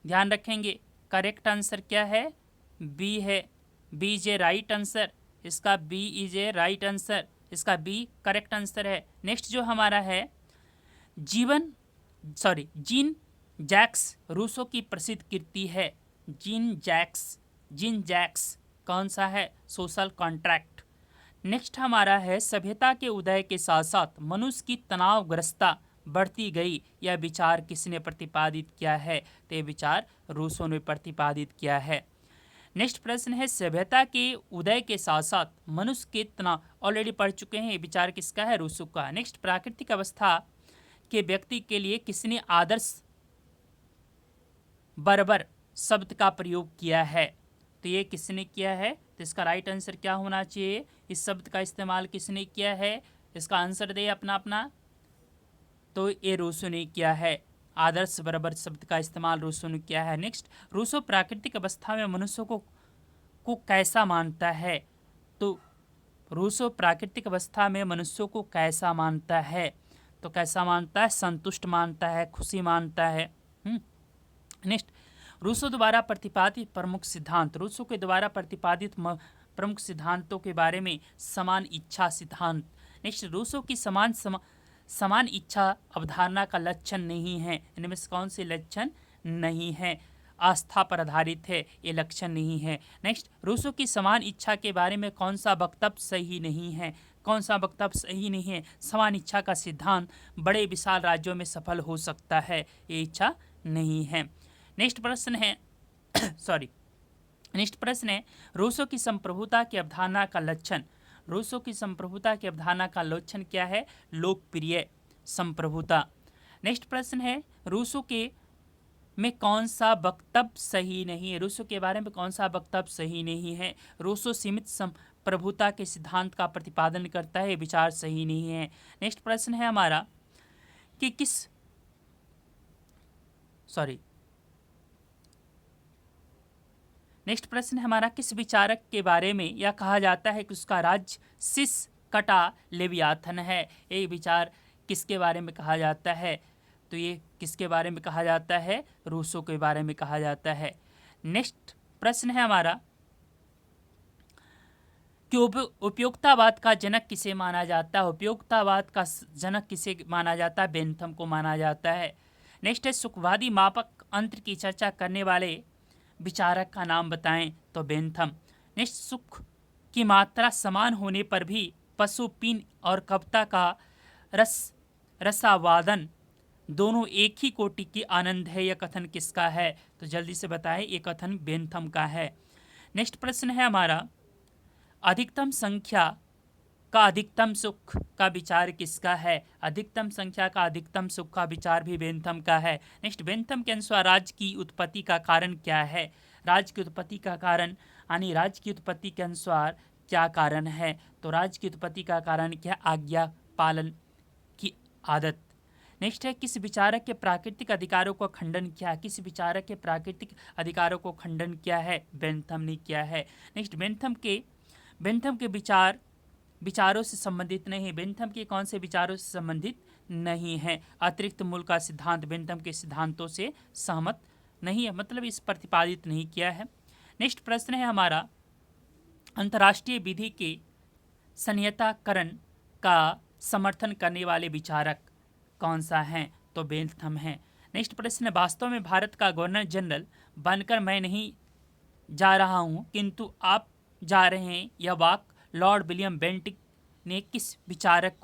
ध्यान रखेंगे, करेक्ट आंसर क्या है? बी है। B is a right answer. इसका B is a right answer. इसका बी करेक्ट आंसर है। नेक्स्ट जो हमारा है, जैक्स रूसो की प्रसिद्ध कृति है। जीन जैक्स कौन सा है? Social contract. नेक्स्ट हमारा है सभ्यता के उदय के साथ साथ मनुष्य की तनावग्रस्तता बढ़ती गई, यह विचार किसने प्रतिपादित किया है? तो ये विचार रूसो ने प्रतिपादित किया है। नेक्स्ट प्रश्न है सभ्यता के उदय के साथ साथ मनुष्य के तनाव, ऑलरेडी पढ़ चुके हैं, ये विचार किसका है? रूसो का। नेक्स्ट प्राकृतिक अवस्था के व्यक्ति के लिए किसने आदर्श बर्बर शब्द का प्रयोग किया है? तो ये किसने किया है? तो इसका राइट आंसर क्या होना चाहिए? इस शब्द का इस्तेमाल किसने किया है? इसका आंसर दे अपना अपना। तो ये रूसो ने किया है। आदर्श बर्बर शब्द का इस्तेमाल रूसो ने किया है। नेक्स्ट, रूसो प्राकृतिक अवस्था में मनुष्य को कैसा मानता है? तो रूसो प्राकृतिक अवस्था में मनुष्यों को कैसा मानता है? तो कैसा मानता है? संतुष्ट मानता है, खुशी मानता है। नेक्स्ट, रूसो द्वारा प्रतिपादित प्रमुख सिद्धांत। रूसो के द्वारा प्रतिपादित प्रमुख सिद्धांतों के बारे में समान इच्छा सिद्धांत। नेक्स्ट, रूसो की समान इच्छा अवधारणा का लक्षण नहीं है। इनमें से कौन से लक्षण नहीं है? आस्था पर आधारित है, ये लक्षण नहीं है। नेक्स्ट, रूसो की समान इच्छा के बारे में कौन सा वक्तव्य सही नहीं है? कौन सा वक्तव्य सही नहीं है? समान इच्छा का सिद्धांत बड़े विशाल राज्यों में सफल हो सकता है, ये इच्छा नहीं है। नेक्स्ट प्रश्न है नेक्स्ट प्रश्न है रूसो की संप्रभुता की अवधारणा का लक्षण। रूसो की संप्रभुता की अवधारणा का लक्षण क्या है? लोकप्रिय संप्रभुता। नेक्स्ट प्रश्न है रूसो के में कौन सा वक्तव्य सही नहीं है? रूसो के बारे में कौन सा वक्तव्य सही नहीं है? रूसो सीमित संप्रभुता के सिद्धांत का प्रतिपादन करता है, विचार सही नहीं है। नेक्स्ट प्रश्न है हमारा कि नेक्स्ट प्रश्न हमारा किस विचारक के बारे में यह कहा जाता है कि उसका राज्य सिस कटा लेवियाथन है? ये विचार किसके बारे में कहा जाता है? तो ये किसके बारे में कहा जाता है? रूसो के बारे में कहा जाता है। नेक्स्ट प्रश्न है हमारा कि उपयोक्तावाद का जनक किसे माना जाता है? उपयोक्तावाद का जनक किसे माना जाता है? बेंथम को माना जाता है। नेक्स्ट है सुखवादी मापक अंतर की चर्चा करने वाले विचारक का नाम बताएं, तो बेंथम। नेक्स्ट, सुख की मात्रा समान होने पर भी पशु पीन और कविता का रसावादन दोनों एक ही कोटि की आनंद है, यह कथन किसका है? तो जल्दी से बताएं, ये कथन बेंथम का है। नेक्स्ट प्रश्न है हमारा अधिकतम संख्या का अधिकतम सुख का विचार किसका है? अधिकतम संख्या का अधिकतम सुख का विचार भी बेंथम का है। नेक्स्ट, बेंथम के अनुसार राज्य की उत्पत्ति का कारण क्या है? राज्य की उत्पत्ति का कारण यानी राज्य की उत्पत्ति के अनुसार क्या कारण है? तो राज्य की उत्पत्ति का कारण क्या? आज्ञा पालन की आदत। नेक्स्ट है किस विचारक के प्राकृतिक अधिकारों को खंडन किया? किस विचारक के प्राकृतिक अधिकारों को खंडन किया है? बेंथम ने किया है। नेक्स्ट, बेंथम के विचारों से संबंधित नहीं है। बेंथम के कौन से विचारों से संबंधित नहीं है? अतिरिक्त मूल का सिद्धांत बेंथम के सिद्धांतों से सहमत नहीं है, मतलब इस प्रतिपादित नहीं किया है। नेक्स्ट प्रश्न है हमारा अंतर्राष्ट्रीय विधि के संहिताकरण का समर्थन करने वाले विचारक कौन सा है? तो बेंथम है। नेक्स्ट प्रश्न है वास्तव में भारत का गवर्नर जनरल बनकर मैं नहीं जा रहा हूँ किंतु आप जा रहे हैं, यह वाक्य लॉर्ड विलियम बेंटिक ने किस विचारक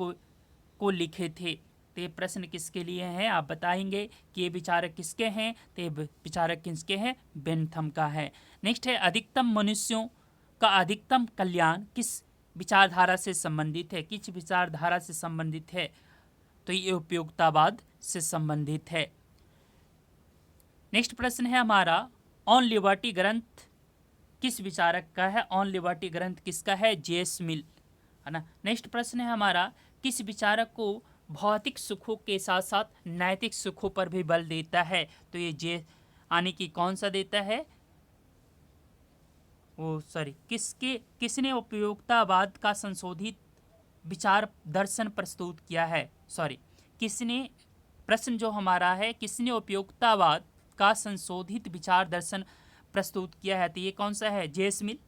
को लिखे थे? तो ये प्रश्न किसके लिए है? आप बताएंगे कि ये विचारक किसके हैं? तो ये विचारक किसके हैं? बेंथम का है। नेक्स्ट है अधिकतम मनुष्यों का अधिकतम कल्याण किस विचारधारा से संबंधित है? किस विचारधारा से संबंधित है? तो ये उपयोगितावाद से संबंधित है। नेक्स्ट प्रश्न है हमारा ऑन लिबर्टी ग्रंथ किस विचारक का है? ऑन लिबर्टी ग्रंथ किसका है? जेएस मिल, है ना। नेक्स्ट प्रश्न है हमारा किस विचारक को भौतिक सुखों के साथ साथ नैतिक सुखों पर भी बल देता है? तो ये यानी कि कौन सा देता है? किसने उपयोगितावाद का संशोधित विचार दर्शन प्रस्तुत किया है? किसने, प्रश्न जो हमारा है किसने उपयोगितावाद का संशोधित विचार दर्शन प्रस्तुत किया है? तो ये कौन सा है? जेएस मिल।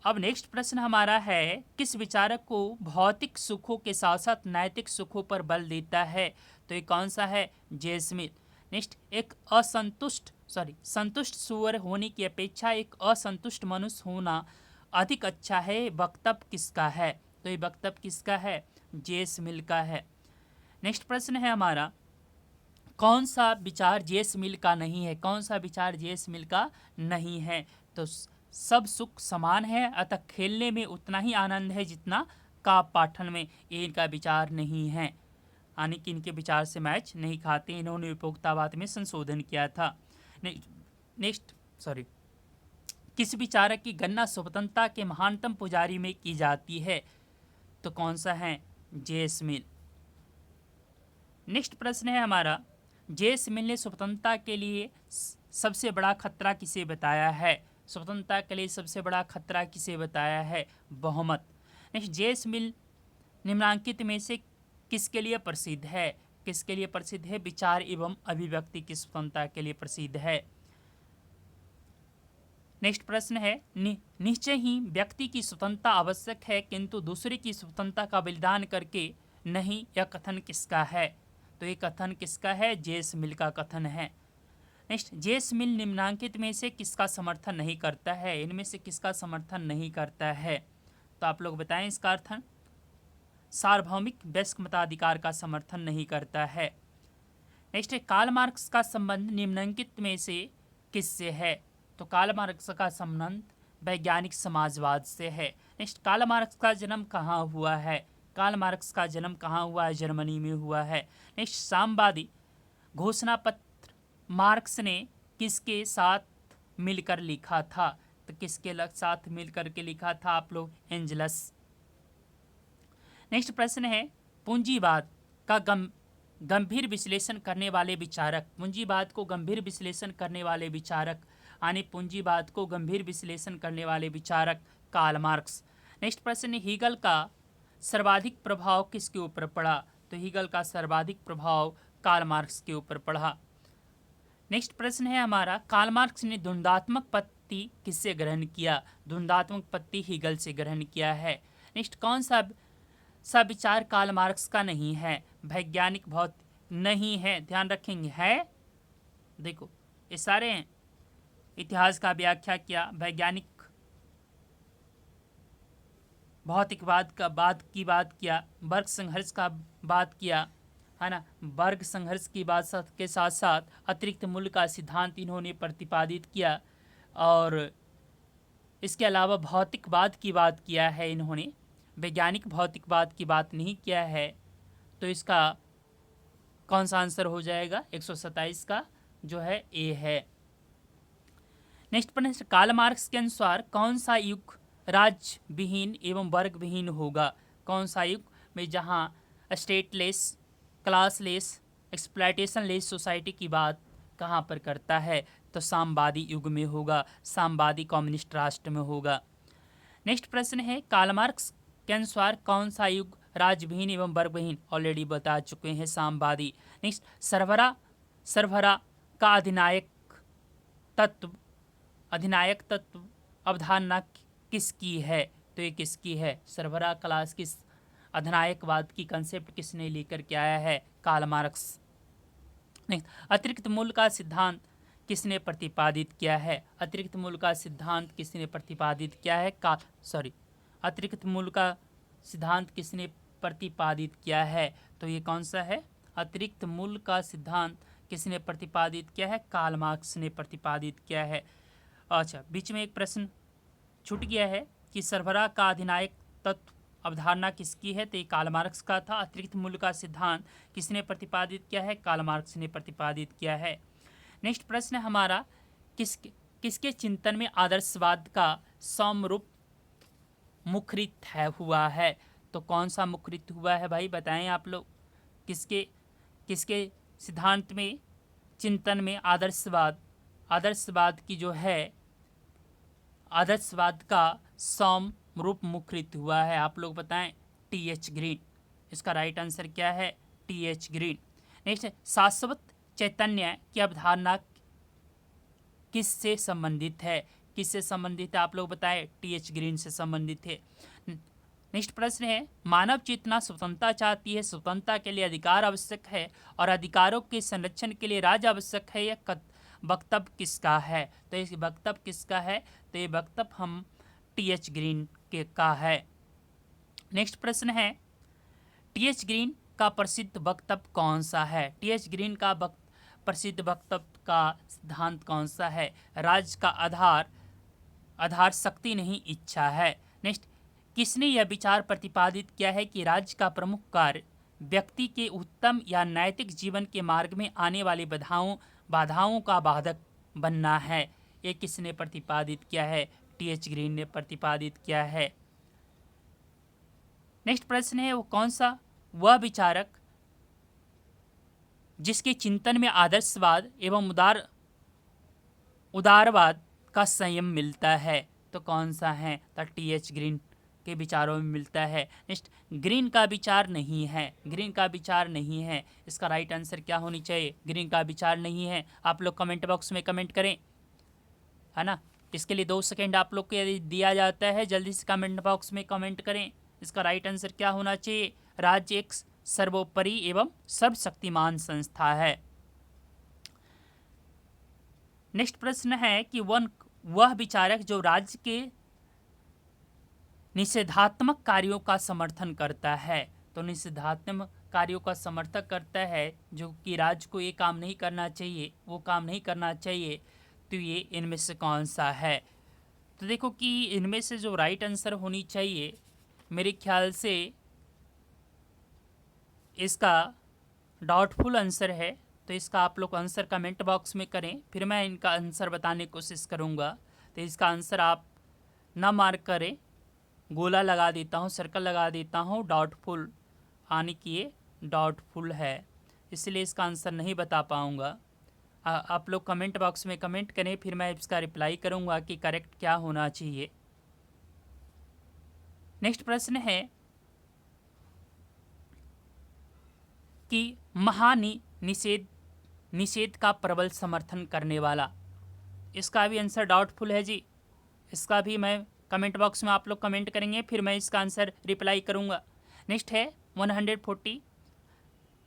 अब नेक्स्ट प्रश्न हमारा है किस विचारक को भौतिक सुखों के साथ साथ नैतिक सुखों पर बल देता है? तो ये कौन सा है? जेएस मिल। नेक्स्ट, एक संतुष्ट सुअर होने की अपेक्षा एक असंतुष्ट मनुष्य होना अधिक अच्छा है। वक्तव्य किसका है? तो ये वक्तव्य किसका है? जेस मिल का है। नेक्स्ट प्रश्न है हमारा, कौन सा विचार जेस मिल का नहीं है? कौन सा विचार जेस मिल का नहीं है? तो सब सुख समान है, अतः खेलने में उतना ही आनंद है जितना काव्य पाठन में। ये इनका विचार नहीं है, यानी कि इनके विचार से मैच नहीं खाते। इन्होंने उपभोक्तावाद में संशोधन किया था। नेक्स्ट, किस विचारक की गणना स्वतंत्रता के महानतम पुजारी में की जाती है? तो कौन सा है? जेस मिल। नेक्स्ट प्रश्न है हमारा, जेस मिल ने स्वतंत्रता के लिए सबसे बड़ा खतरा किसे बताया है? स्वतंत्रता के लिए सबसे बड़ा खतरा किसे बताया है? बहुमत। नेक्स्ट, जेस मिल निम्नांकित में से किसके लिए प्रसिद्ध है? किसके लिए प्रसिद्ध है? विचार एवं अभिव्यक्ति की स्वतंत्रता के लिए प्रसिद्ध है। नेक्स्ट प्रश्न है, निश्चय ही व्यक्ति की स्वतंत्रता आवश्यक है किंतु दूसरे की स्वतंत्रता का बलिदान करके नहीं, यह कथन किसका है? तो ये कथन किसका है? जेस मिल का कथन है। नेक्स्ट, जेस मिल निम्नांकित में से किसका समर्थन नहीं करता है? इनमें से किसका समर्थन नहीं करता है? तो आप लोग बताएं इसका अर्थ। सार्वभौमिक वयस्क मताधिकार का समर्थन नहीं करता है। नेक्स्ट है, कार्ल मार्क्स का संबंध निम्नलिखित में से किससे है? तो कार्ल मार्क्स का संबंध वैज्ञानिक समाजवाद से है। नेक्स्ट, कार्ल मार्क्स का जन्म कहाँ हुआ है? कार्ल मार्क्स का जन्म कहाँ हुआ है? जर्मनी में हुआ है। नेक्स्ट, साम्यवादी घोषणा पत्र मार्क्स ने किसके साथ मिलकर लिखा था? तो किसके साथ मिलकर के लिखा था आप लोग? एंजलस। नेक्स्ट प्रश्न है, पूंजीवाद का गंभीर विश्लेषण करने वाले विचारक। पूंजीवाद को गंभीर विश्लेषण करने वाले विचारक, यानी पूंजीवाद को गंभीर विश्लेषण करने वाले विचारक कार्ल मार्क्स। नेक्स्ट प्रश्न है, हीगल का सर्वाधिक प्रभाव किसके ऊपर पड़ा? तो हीगल का सर्वाधिक प्रभाव कार्ल मार्क्स के ऊपर पड़ा। नेक्स्ट प्रश्न है हमारा, कार्ल मार्क्स ने द्वंद्वात्मक पत्ति किससे ग्रहण किया? द्वंद्वात्मक पत्ति हीगल से ग्रहण किया है। नेक्स्ट, कौन सा विचार कार्ल मार्क्स का नहीं है? वैज्ञानिक भौतिक नहीं है, ध्यान रखेंगे। है, देखो ये सारे हैं। इतिहास का व्याख्या किया, वैज्ञानिक भौतिकवाद का बात किया, वर्ग संघर्ष का बात किया, है ना। वर्ग संघर्ष की बात के साथ साथ अतिरिक्त मूल्य का सिद्धांत इन्होंने प्रतिपादित किया, और इसके अलावा भौतिकवाद की बात किया है इन्होंने। वैज्ञानिक भौतिकवाद की बात नहीं किया है। तो इसका कौन सा आंसर हो जाएगा? 127 का जो है ए है। नेक्स्ट प्रश्न, कार्ल मार्क्स के अनुसार कौन सा युग राज्य विहीन एवं वर्ग विहीन होगा? कौन सा युग में जहां stateless, classless, exploitation less society की बात कहाँ पर करता है? तो साम्यवादी युग में होगा, साम्यवादी कम्युनिस्ट राष्ट्र में होगा। नेक्स्ट प्रश्न है, कार्ल मार्क्स के अनुसार कौन सा युग राज्यविहीन एवं वर्गविहीन? ऑलरेडी बता चुके हैं, साम्यवादी। नेक्स्ट, सरभरा का अधिनायक तत्व अवधारणा किसकी है? तो ये किसकी है? सरभरा क्लास किस अधिनायकवाद की कंसेप्ट किसने लेकर के आया है? Karl Marx. नेक्स्ट, अतिरिक्त मूल्य का सिद्धांत किसने प्रतिपादित किया है? अतिरिक्त मूल्य का सिद्धांत किसने प्रतिपादित किया है? अतिरिक्त मूल्य का सिद्धांत किसने प्रतिपादित किया है? तो ये कौन सा है? अतिरिक्त मूल्य का सिद्धांत किसने प्रतिपादित किया है? कार्ल मार्क्स ने प्रतिपादित किया है। अच्छा, बीच में एक प्रश्न छूट गया है कि सरभरा का अधिनायक तत्व अवधारणा किसकी है? तो ये कार्ल मार्क्स का था। अतिरिक्त मूल्य का सिद्धांत किसने प्रतिपादित किया है? कार्ल मार्क्स ने प्रतिपादित किया है। नेक्स्ट प्रश्न हमारा, किसके चिंतन में आदर्शवाद का समरूप मुखरित हुआ है? तो कौन सा मुखरित हुआ है भाई, बताएं आप लोग। किसके सिद्धांत में, चिंतन में आदर्शवाद की जो है, आदर्शवाद का समरूप मुखरित हुआ है? आप लोग बताएं। टी.एच. ग्रीन। इसका राइट आंसर क्या है? टी.एच. ग्रीन। नेक्स्ट, शाश्वत चैतन्य की अवधारणा किससे संबंधित है? किससे संबंधित है? आप लोग बताएं। टी.एच. ग्रीन से संबंधित है। नेक्स्ट प्रश्न है, मानव चेतना स्वतंत्रता चाहती है, स्वतंत्रता के लिए अधिकार आवश्यक है और अधिकारों के संरक्षण के लिए राज्य आवश्यक है, यह वक्तव्य किसका है? तो इस वक्तव्य किसका है? तो ये वक्तव्य हम टी.एच. ग्रीन के का है। नेक्स्ट प्रश्न है, टी.एच. ग्रीन का प्रसिद्ध वक्तव्य कौन सा है? टी.एच. ग्रीन का प्रसिद्ध वक्तव्य का सिद्धांत कौन सा है? राज्य का आधार शक्ति नहीं इच्छा है। नेक्स्ट, किसने यह विचार प्रतिपादित किया है कि राज्य का प्रमुख कार्य व्यक्ति के उत्तम या नैतिक जीवन के मार्ग में आने वाली बाधाओं का बाधक बनना है? ये किसने प्रतिपादित किया है? टी.एच. ग्रीन ने प्रतिपादित किया है। नेक्स्ट प्रश्न है, वो कौन सा वह विचारक जिसके चिंतन में आदर्शवाद एवं उदारवाद का संयम मिलता है? तो कौन सा है? तो टी.एच. ग्रीन के विचारों में मिलता है। नेक्स्ट, ग्रीन का विचार नहीं है, ग्रीन का विचार नहीं है, इसका राइट आंसर क्या होनी चाहिए? ग्रीन का विचार नहीं है। आप लोग कमेंट बॉक्स में कमेंट करें, है ना। इसके लिए 2 सेकेंड आप लोग को दिया जाता है, जल्दी से कमेंट बॉक्स में कमेंट करें। इसका राइट आंसर क्या होना चाहिए? राज्य एक सर्वोपरि एवं सर्वशक्तिमान संस्था है। नेक्स्ट प्रश्न है कि वह विचारक जो राज्य के निषेधात्मक कार्यों का समर्थन करता है। तो निषेधात्मक कार्यों का समर्थन करता है जो कि राज्य को ये काम नहीं करना चाहिए, वो काम नहीं करना चाहिए, तो ये इनमें से कौन सा है? तो देखो कि इनमें से जो राइट आंसर होनी चाहिए, मेरे ख्याल से इसका डाउटफुल आंसर है। तो इसका आप लोग आंसर कमेंट बॉक्स में करें, फिर मैं इनका आंसर बताने की कोशिश करूँगा। तो इसका आंसर आप ना मार्क करें, गोला लगा देता हूँ, सर्कल लगा देता हूँ, डाउटफुल आने की ये डाउटफुल है, इसलिए इसका आंसर नहीं बता पाऊँगा। आप लोग कमेंट बॉक्स में कमेंट करें, फिर मैं इसका रिप्लाई करूँगा कि करेक्ट क्या होना चाहिए। नेक्स्ट प्रश्न है कि निषेध का प्रबल समर्थन करने वाला, इसका भी आंसर डाउटफुल है जी। इसका भी मैं कमेंट बॉक्स में आप लोग कमेंट करेंगे, फिर मैं इसका आंसर रिप्लाई करूंगा। नेक्स्ट है 140,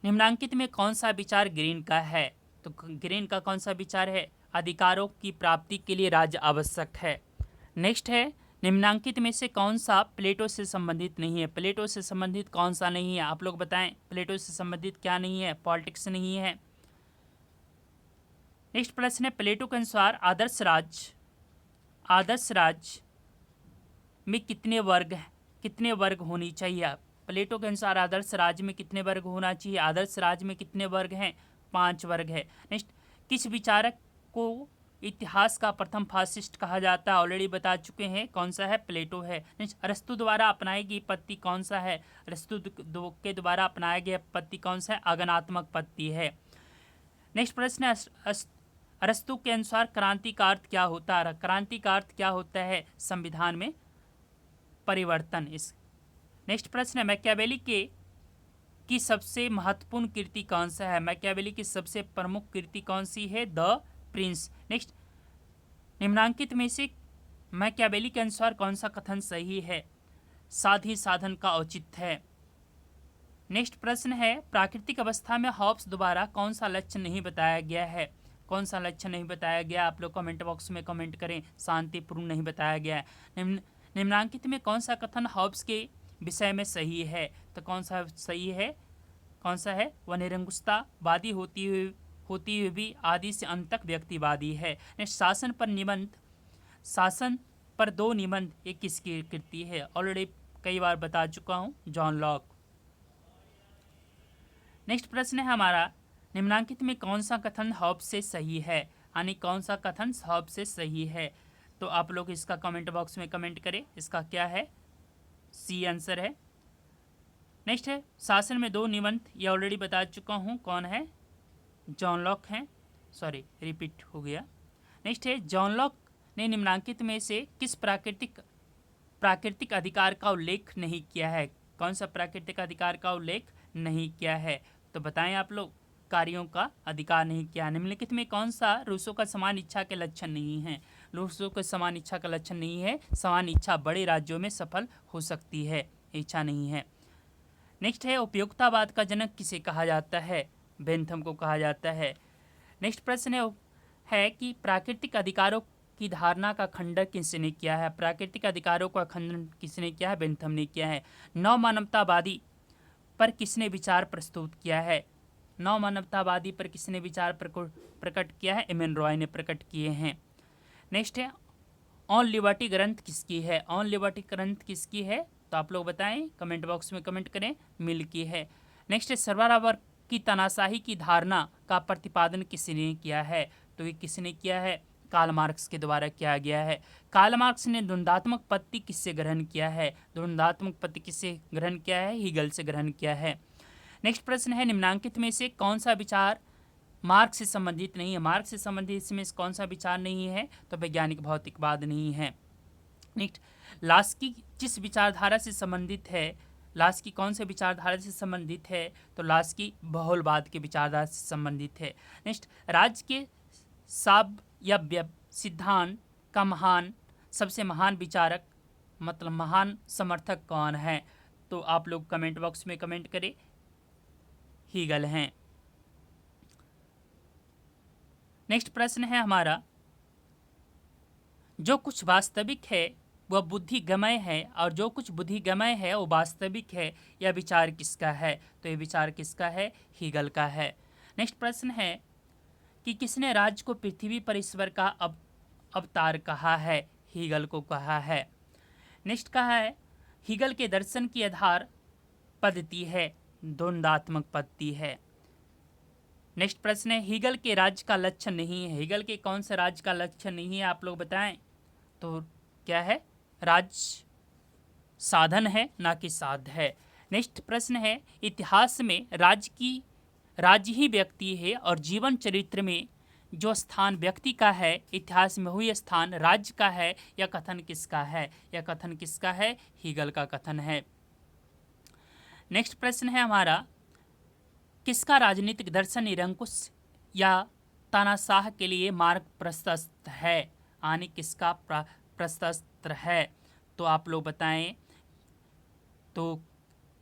निम्नांकित में कौन सा विचार ग्रीन का है? तो ग्रीन का कौन सा विचार है? अधिकारों की प्राप्ति के लिए राज्य आवश्यक है। नेक्स्ट है, निम्नांकित में से कौन सा प्लेटो से संबंधित नहीं है? प्लेटो से संबंधित कौन सा नहीं है? आप लोग बताएं, प्लेटो से संबंधित क्या नहीं है? पॉलिटिक्स नहीं है। नेक्स्ट प्रश्न है, प्लेटो के अनुसार आदर्श राज्य में कितने वर्ग होनी चाहिए? प्लेटो के अनुसार आदर्श राज्य में कितने वर्ग होना चाहिए? आदर्श राज्य में कितने वर्ग हैं? 5 वर्ग है। नेक्स्ट, किस विचारक को इतिहास का प्रथम फासिस्ट कहा जाता है? ऑलरेडी बता चुके हैं, कौन सा है? प्लेटो है। नेक्स्ट, अरस्तु द्वारा अपनाई गई पद्धति कौन सा है? अरस्तु के द्वारा अपनाया गया पद्धति कौन सा है? आगमनात्मक पद्धति है। नेक्स्ट प्रश्न है, अरस्तु के अनुसार क्रांति का अर्थ क्या होता है? क्रांति का अर्थ क्या होता है? संविधान में परिवर्तन। इस नेक्स्ट प्रश्न है, मैकियावेली की सबसे महत्वपूर्ण कृति कौन सा है? मैकियावेली की सबसे प्रमुख कृति कौन सी है? The Prince. नेक्स्ट, निम्नांकित में से मैकियावेली के अनुसार कौन सा कथन सही है? साधी साधन का औचित्य है। नेक्स्ट प्रश्न है, प्राकृतिक अवस्था में हॉब्स द्वारा कौन सा लक्ष्य नहीं बताया गया है? कौन सा लक्ष्य नहीं बताया गया? आप लोग कमेंट बॉक्स में कमेंट करें। शांतिपूर्ण नहीं बताया गया है। निम्नांकित में कौन सा कथन हॉब्स के विषय में सही है? तो कौन सा सही है? कौन सा है? वह निरंकुशतावादी होती हुई भी आदि से अंत तक व्यक्तिवादी है। शासन पर 2 निबंध, ये किसकी कृति है? ऑलरेडी कई बार बता चुका हूँ, जॉन लॉक। नेक्स्ट प्रश्न है हमारा, निम्नांकित में कौन सा कथन हॉब्स से सही है? यानी कौन सा कथन हॉब्स से सही है? तो आप लोग इसका कमेंट बॉक्स में कमेंट करें। इसका क्या है? सी आंसर है। नेक्स्ट है, शासन में 2 निबंध, ये ऑलरेडी बता चुका हूँ, कौन है? जॉन लॉक हैं। सॉरी, रिपीट हो गया। नेक्स्ट है, जॉन लॉक ने निम्नांकित में से किस प्राकृतिक अधिकार का उल्लेख नहीं किया है? कौन सा प्राकृतिक अधिकार का उल्लेख नहीं किया है? तो बताएं आप लोग। कार्यों का अधिकार नहीं किया। निम्नलिखित में कौन सा रूसों का समान इच्छा के लक्षण नहीं है? रूसों के समान इच्छा का लक्षण नहीं है। समान इच्छा बड़े राज्यों में सफल हो सकती है। इच्छा नहीं है। नेक्स्ट है उपयोगितावाद का जनक किसे कहा जाता है? बेंथम को कहा जाता है। नेक्स्ट प्रश्न है कि प्राकृतिक अधिकारों की धारणा का खंडन किसने किया है? प्राकृतिक अधिकारों का खंडन किसने किया है? बेंथम ने किया है। नव मानवतावादी पर किसने विचार प्रस्तुत किया है? नव मानवतावादी पर किसने विचार प्रकट किया है? एम एन रॉय ने प्रकट किए हैं। नेक्स्ट है ऑन लिबर्टी ग्रंथ किसकी है? ऑन लिबर्टी ग्रंथ किसकी है? तो आप लोग बताएं, कमेंट बॉक्स में कमेंट करें। मिल की है। नेक्स्ट है सरवारा वर्ग की तानाशाही की धारणा का प्रतिपादन किसने किया है? तो ये किसने किया है? कार्ल मार्क्स के द्वारा किया गया है। कार्ल मार्क्स ने द्वंद्वात्मक पत्ति किससे ग्रहण किया है? द्वंद्वात्मक पत्ति किससे ग्रहण किया है? हीगल से ग्रहण किया है। नेक्स्ट प्रश्न है निम्नांकित में से कौन सा विचार मार्क्स से संबंधित नहीं है? मार्क्स से संबंधित इसमें कौन सा विचार नहीं है? तो वैज्ञानिक भौतिकवाद नहीं है। नेक्स्ट लास्की किस विचारधारा से संबंधित है? लास्की कौन से विचारधारा से संबंधित है? तो लास्की बहुलवाद के विचारधारा से संबंधित है। नेक्स्ट राज्य के साव्यव सिद्धांत का सबसे महान विचारक मतलब महान समर्थक कौन है? तो आप लोग कमेंट बॉक्स में कमेंट करें। हीगल हैं। नेक्स्ट प्रश्न है हमारा जो कुछ वास्तविक है वह बुद्धिगमय है और जो कुछ बुद्धिगमय है वो वास्तविक है, यह विचार किसका है? तो यह विचार किसका है? हीगल का है। नेक्स्ट प्रश्न है कि किसने राज्य को पृथ्वी पर ईश्वर का अवतार कहा है? हीगल को कहा है। नेक्स्ट कहा है हीगल के दर्शन की आधार पद्धति है द्वंद्वात्मक पद्धति है। नेक्स्ट प्रश्न है हीगल के राज्य का लक्ष्य नहीं है। हीगल के कौन से राज्य का लक्ष्य नहीं है? आप लोग बताएं। तो क्या है? राज्य साधन है ना कि साध है। नेक्स्ट प्रश्न है इतिहास में राज्य ही व्यक्ति है और जीवन चरित्र में जो स्थान व्यक्ति का है इतिहास में वही स्थान राज्य का है। यह कथन किसका है? यह कथन किसका है? हीगल का कथन है। नेक्स्ट प्रश्न है हमारा किसका राजनीतिक दर्शन निरंकुश या तानाशाह के लिए मार्ग प्रशस्त है? यानी किसका प्रशस्त है? तो आप लोग बताएं। तो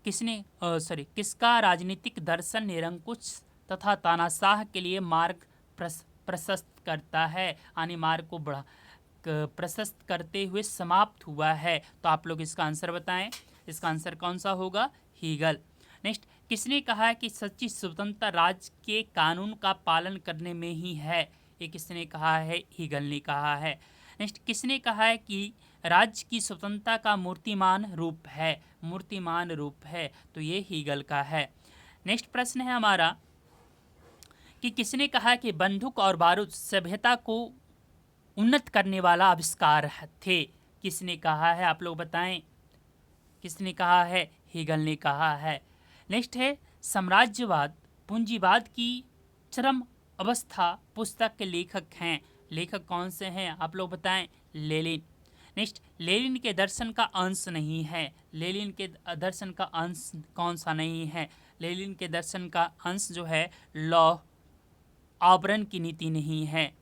किसका राजनीतिक दर्शन निरंकुश तथा तानाशाह के लिए मार्ग प्रशस्त करता है, यानी मार्ग को प्रशस्त करते हुए समाप्त हुआ है? तो आप लोग इसका आंसर बताएं। इसका आंसर कौन सा होगा? हीगल। नेक्स्ट किसने कहा है कि सच्ची स्वतंत्रता राज्य के कानून का पालन करने में ही है? ये किसने कहा है? हीगल ने कहा है। नेक्स्ट किसने कहा है कि राज्य की स्वतंत्रता का मूर्तिमान रूप है? मूर्तिमान रूप है। तो ये हीगल का है। नेक्स्ट प्रश्न है हमारा कि किसने कहा कि बंदूक और बारूद सभ्यता को उन्नत करने वाला आविष्कार थे? किसने कहा है? आप लोग बताएं। किसने कहा है? हीगल ने कहा है। नेक्स्ट है साम्राज्यवाद पूंजीवाद की चरम अवस्था पुस्तक के लेखक हैं। लेखक कौन से हैं? आप लोग बताएं। लेनिन। नेक्स्ट लेनिन के दर्शन का अंश नहीं है। लेनिन के दर्शन का अंश कौन सा नहीं है? लेनिन के दर्शन का अंश जो है लौह आवरण की नीति नहीं है।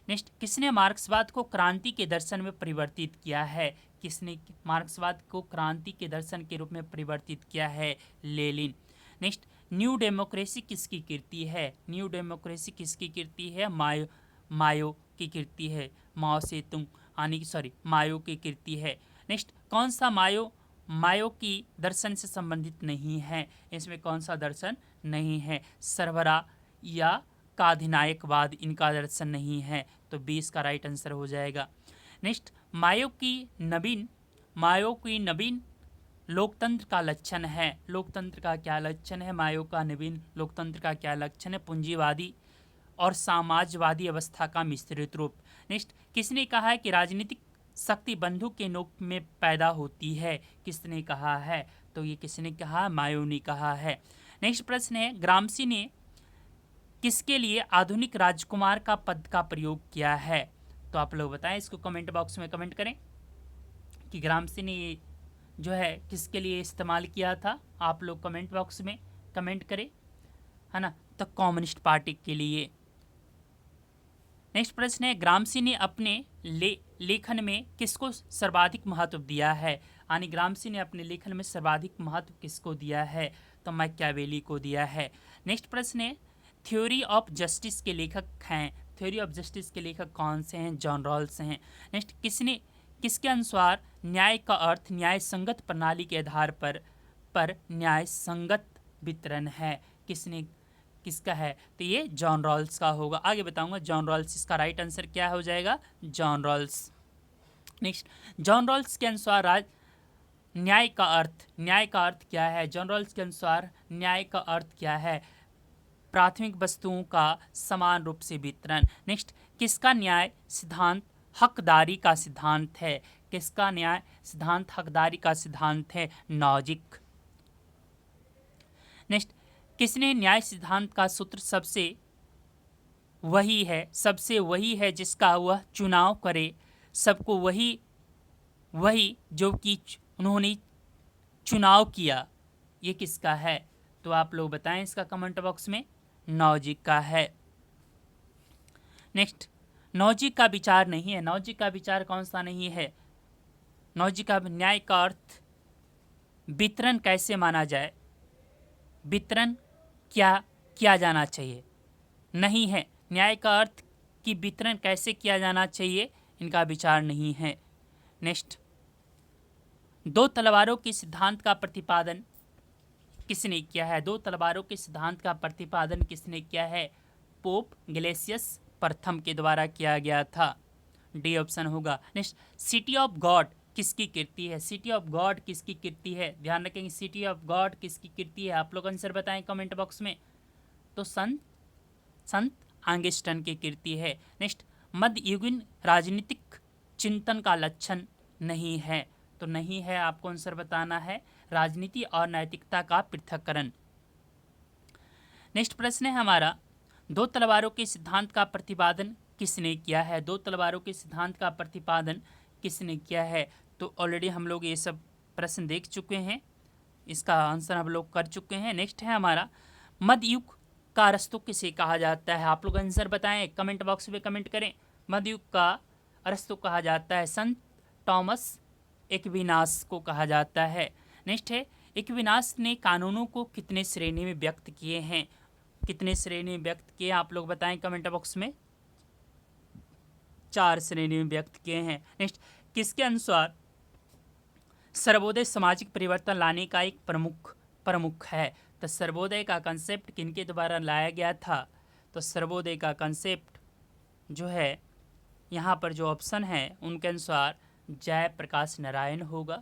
नेक्स्ट किसने मार्क्सवाद को क्रांति के दर्शन में परिवर्तित किया है? किसने मार्क्सवाद को क्रांति के दर्शन के रूप में परिवर्तित किया है? लेनिन। नेक्स्ट न्यू डेमोक्रेसी किसकी कृति है? न्यू डेमोक्रेसी किसकी कृति है? मायो की कृति है। माओ से तुम मायो की कृति है। नेक्स्ट कौन सा मायो की दर्शन से संबंधित नहीं है? इसमें कौन सा दर्शन नहीं है? सरबरा या का अधिनायकवाद इनका दर्शन नहीं है। तो 20 का राइट आंसर हो जाएगा। नेक्स्ट मायो की नवीन लोकतंत्र का लक्षण है। लोकतंत्र का क्या लक्षण है? मायो का नवीन लोकतंत्र का क्या लक्षण है? पूंजीवादी और समाजवादी अवस्था का मिश्रित रूप। नेक्स्ट किसने कहा है कि राजनीतिक शक्ति बंदूक के नोक में पैदा होती है? किसने कहा है? तो ये किसने कहा? मायो ने कहा है। नेक्स्ट प्रश्न है ग्रामसी ने किसके लिए आधुनिक राजकुमार का पद का प्रयोग किया है? तो आप लोग बताएं। इसको कमेंट बॉक्स में कमेंट करें कि ग्रामसी ने जो है किसके लिए इस्तेमाल किया था। आप लोग कमेंट बॉक्स में कमेंट करें, है ना। तो कम्युनिस्ट पार्टी के लिए। नेक्स्ट प्रश्न है, ग्रामसी ने अपने लेखन में किसको सर्वाधिक महत्व दिया है? यानी ग्रामसी ने अपने लेखन में सर्वाधिक महत्व किसको दिया है? तो मैकियावेली को दिया है। नेक्स्ट प्रश्न है, थ्योरी ऑफ जस्टिस के लेखक हैं, थ्योरी ऑफ जस्टिस के लेखक कौन से हैं? जॉन रॉल्स हैं। नेक्स्ट, किसके अनुसार न्याय का अर्थ न्याय संगत प्रणाली के आधार पर न्याय संगत वितरण है? किसका है? तो ये जॉन रॉल्स का होगा। आगे बताऊंगा जॉन रॉल्स, इसका राइट आंसर क्या हो जाएगा? John Rawls. Next, John Rawls के अनुसार न्याय का अर्थ क्या है? जॉन रॉल्स के अनुसार न्याय का अर्थ क्या है? प्राथमिक वस्तुओं का समान रूप से वितरण। नेक्स्ट, किसका न्याय सिद्धांत हकदारी का सिद्धांत है? किसका न्याय सिद्धांत हकदारी का सिद्धांत है? नॉजिक। नेक्स्ट, किसने न्याय सिद्धांत का सूत्र सबसे वही है जिसका वह चुनाव करे, सबको वही जो कि उन्होंने चुनाव किया, ये किसका है? तो आप लोग बताएं इसका कमेंट बॉक्स में। नॉजिक का है। नेक्स्ट, नॉजिक का विचार नहीं है। नॉजिक का विचार कौन सा नहीं है? नॉजिक का न्याय का अर्थ वितरण कैसे माना जाए, वितरण क्या किया जाना चाहिए, नहीं है। न्याय का अर्थ कि वितरण कैसे किया जाना चाहिए, इनका विचार नहीं है। नेक्स्ट, दो तलवारों के सिद्धांत का प्रतिपादन किसने किया है? दो तलवारों के सिद्धांत का प्रतिपादन किसने किया है? पोप ग्लेसियस प्रथम के द्वारा किया गया था। डी ऑप्शन होगा। नेक्स्ट, सिटी ऑफ गॉड किसकी कृति है? सिटी ऑफ गॉड किसकी कृति है? ध्यान रखेंगे, सिटी ऑफ गॉड किसकी कृति है? आप लोग आंसर बताएं कमेंट बॉक्स में। तो संत आंगस्टन की कृति है। नेक्स्ट, मध्ययुगीन राजनीतिक चिंतन का लक्षण नहीं है। तो नहीं है, आपको आंसर बताना है। राजनीति और नैतिकता का पृथक्करण। नेक्स्ट प्रश्न है हमारा, दो तलवारों के सिद्धांत का प्रतिपादन किसने किया है? दो तलवारों के सिद्धांत का प्रतिपादन किसने किया है? तो ऑलरेडी हम लोग ये सब प्रश्न देख चुके हैं, इसका आंसर हम लोग कर चुके हैं। नेक्स्ट है हमारा, मध्ययुग का अरस्तु किसे कहा जाता है? आप लोग आंसर बताएं, कमेंट बॉक्स में कमेंट करें। मध्ययुग का अरस्तु कहा जाता है संत टॉमस एक्विनास को कहा जाता है। नेक्स्ट है, एक्विनास ने कानूनों को कितने श्रेणी में व्यक्त किए हैं? कितने श्रेणी में व्यक्त किए? आप लोग बताएं कमेंट बॉक्स में। 4 श्रेणी में व्यक्त किए हैं। नेक्स्ट, किसके अनुसार सर्वोदय सामाजिक परिवर्तन लाने का एक प्रमुख है? तो सर्वोदय का कंसेप्ट किनके द्वारा लाया गया था? तो सर्वोदय का कंसेप्ट जो है यहाँ पर जो ऑप्शन है उनके अनुसार जयप्रकाश नारायण होगा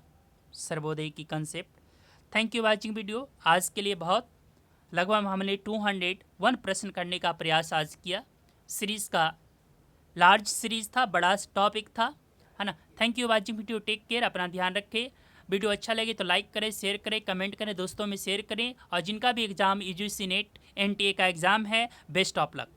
सर्वोदय की concept. Thank you watching video. आज के लिए बहुत लगभग हमने 201 प्रश्न करने का प्रयास आज किया। सीरीज़ का लार्ज सीरीज़ था, बड़ा टॉपिक था, है ना। Thank you watching video. Take care, अपना ध्यान रखें। वीडियो अच्छा लगे तो लाइक करें, शेयर करें, कमेंट करें, दोस्तों में शेयर करें। और जिनका भी एग्ज़ाम यूजीसी नेट NTA का एग्ज़ाम है, बेस्ट ऑफ लक।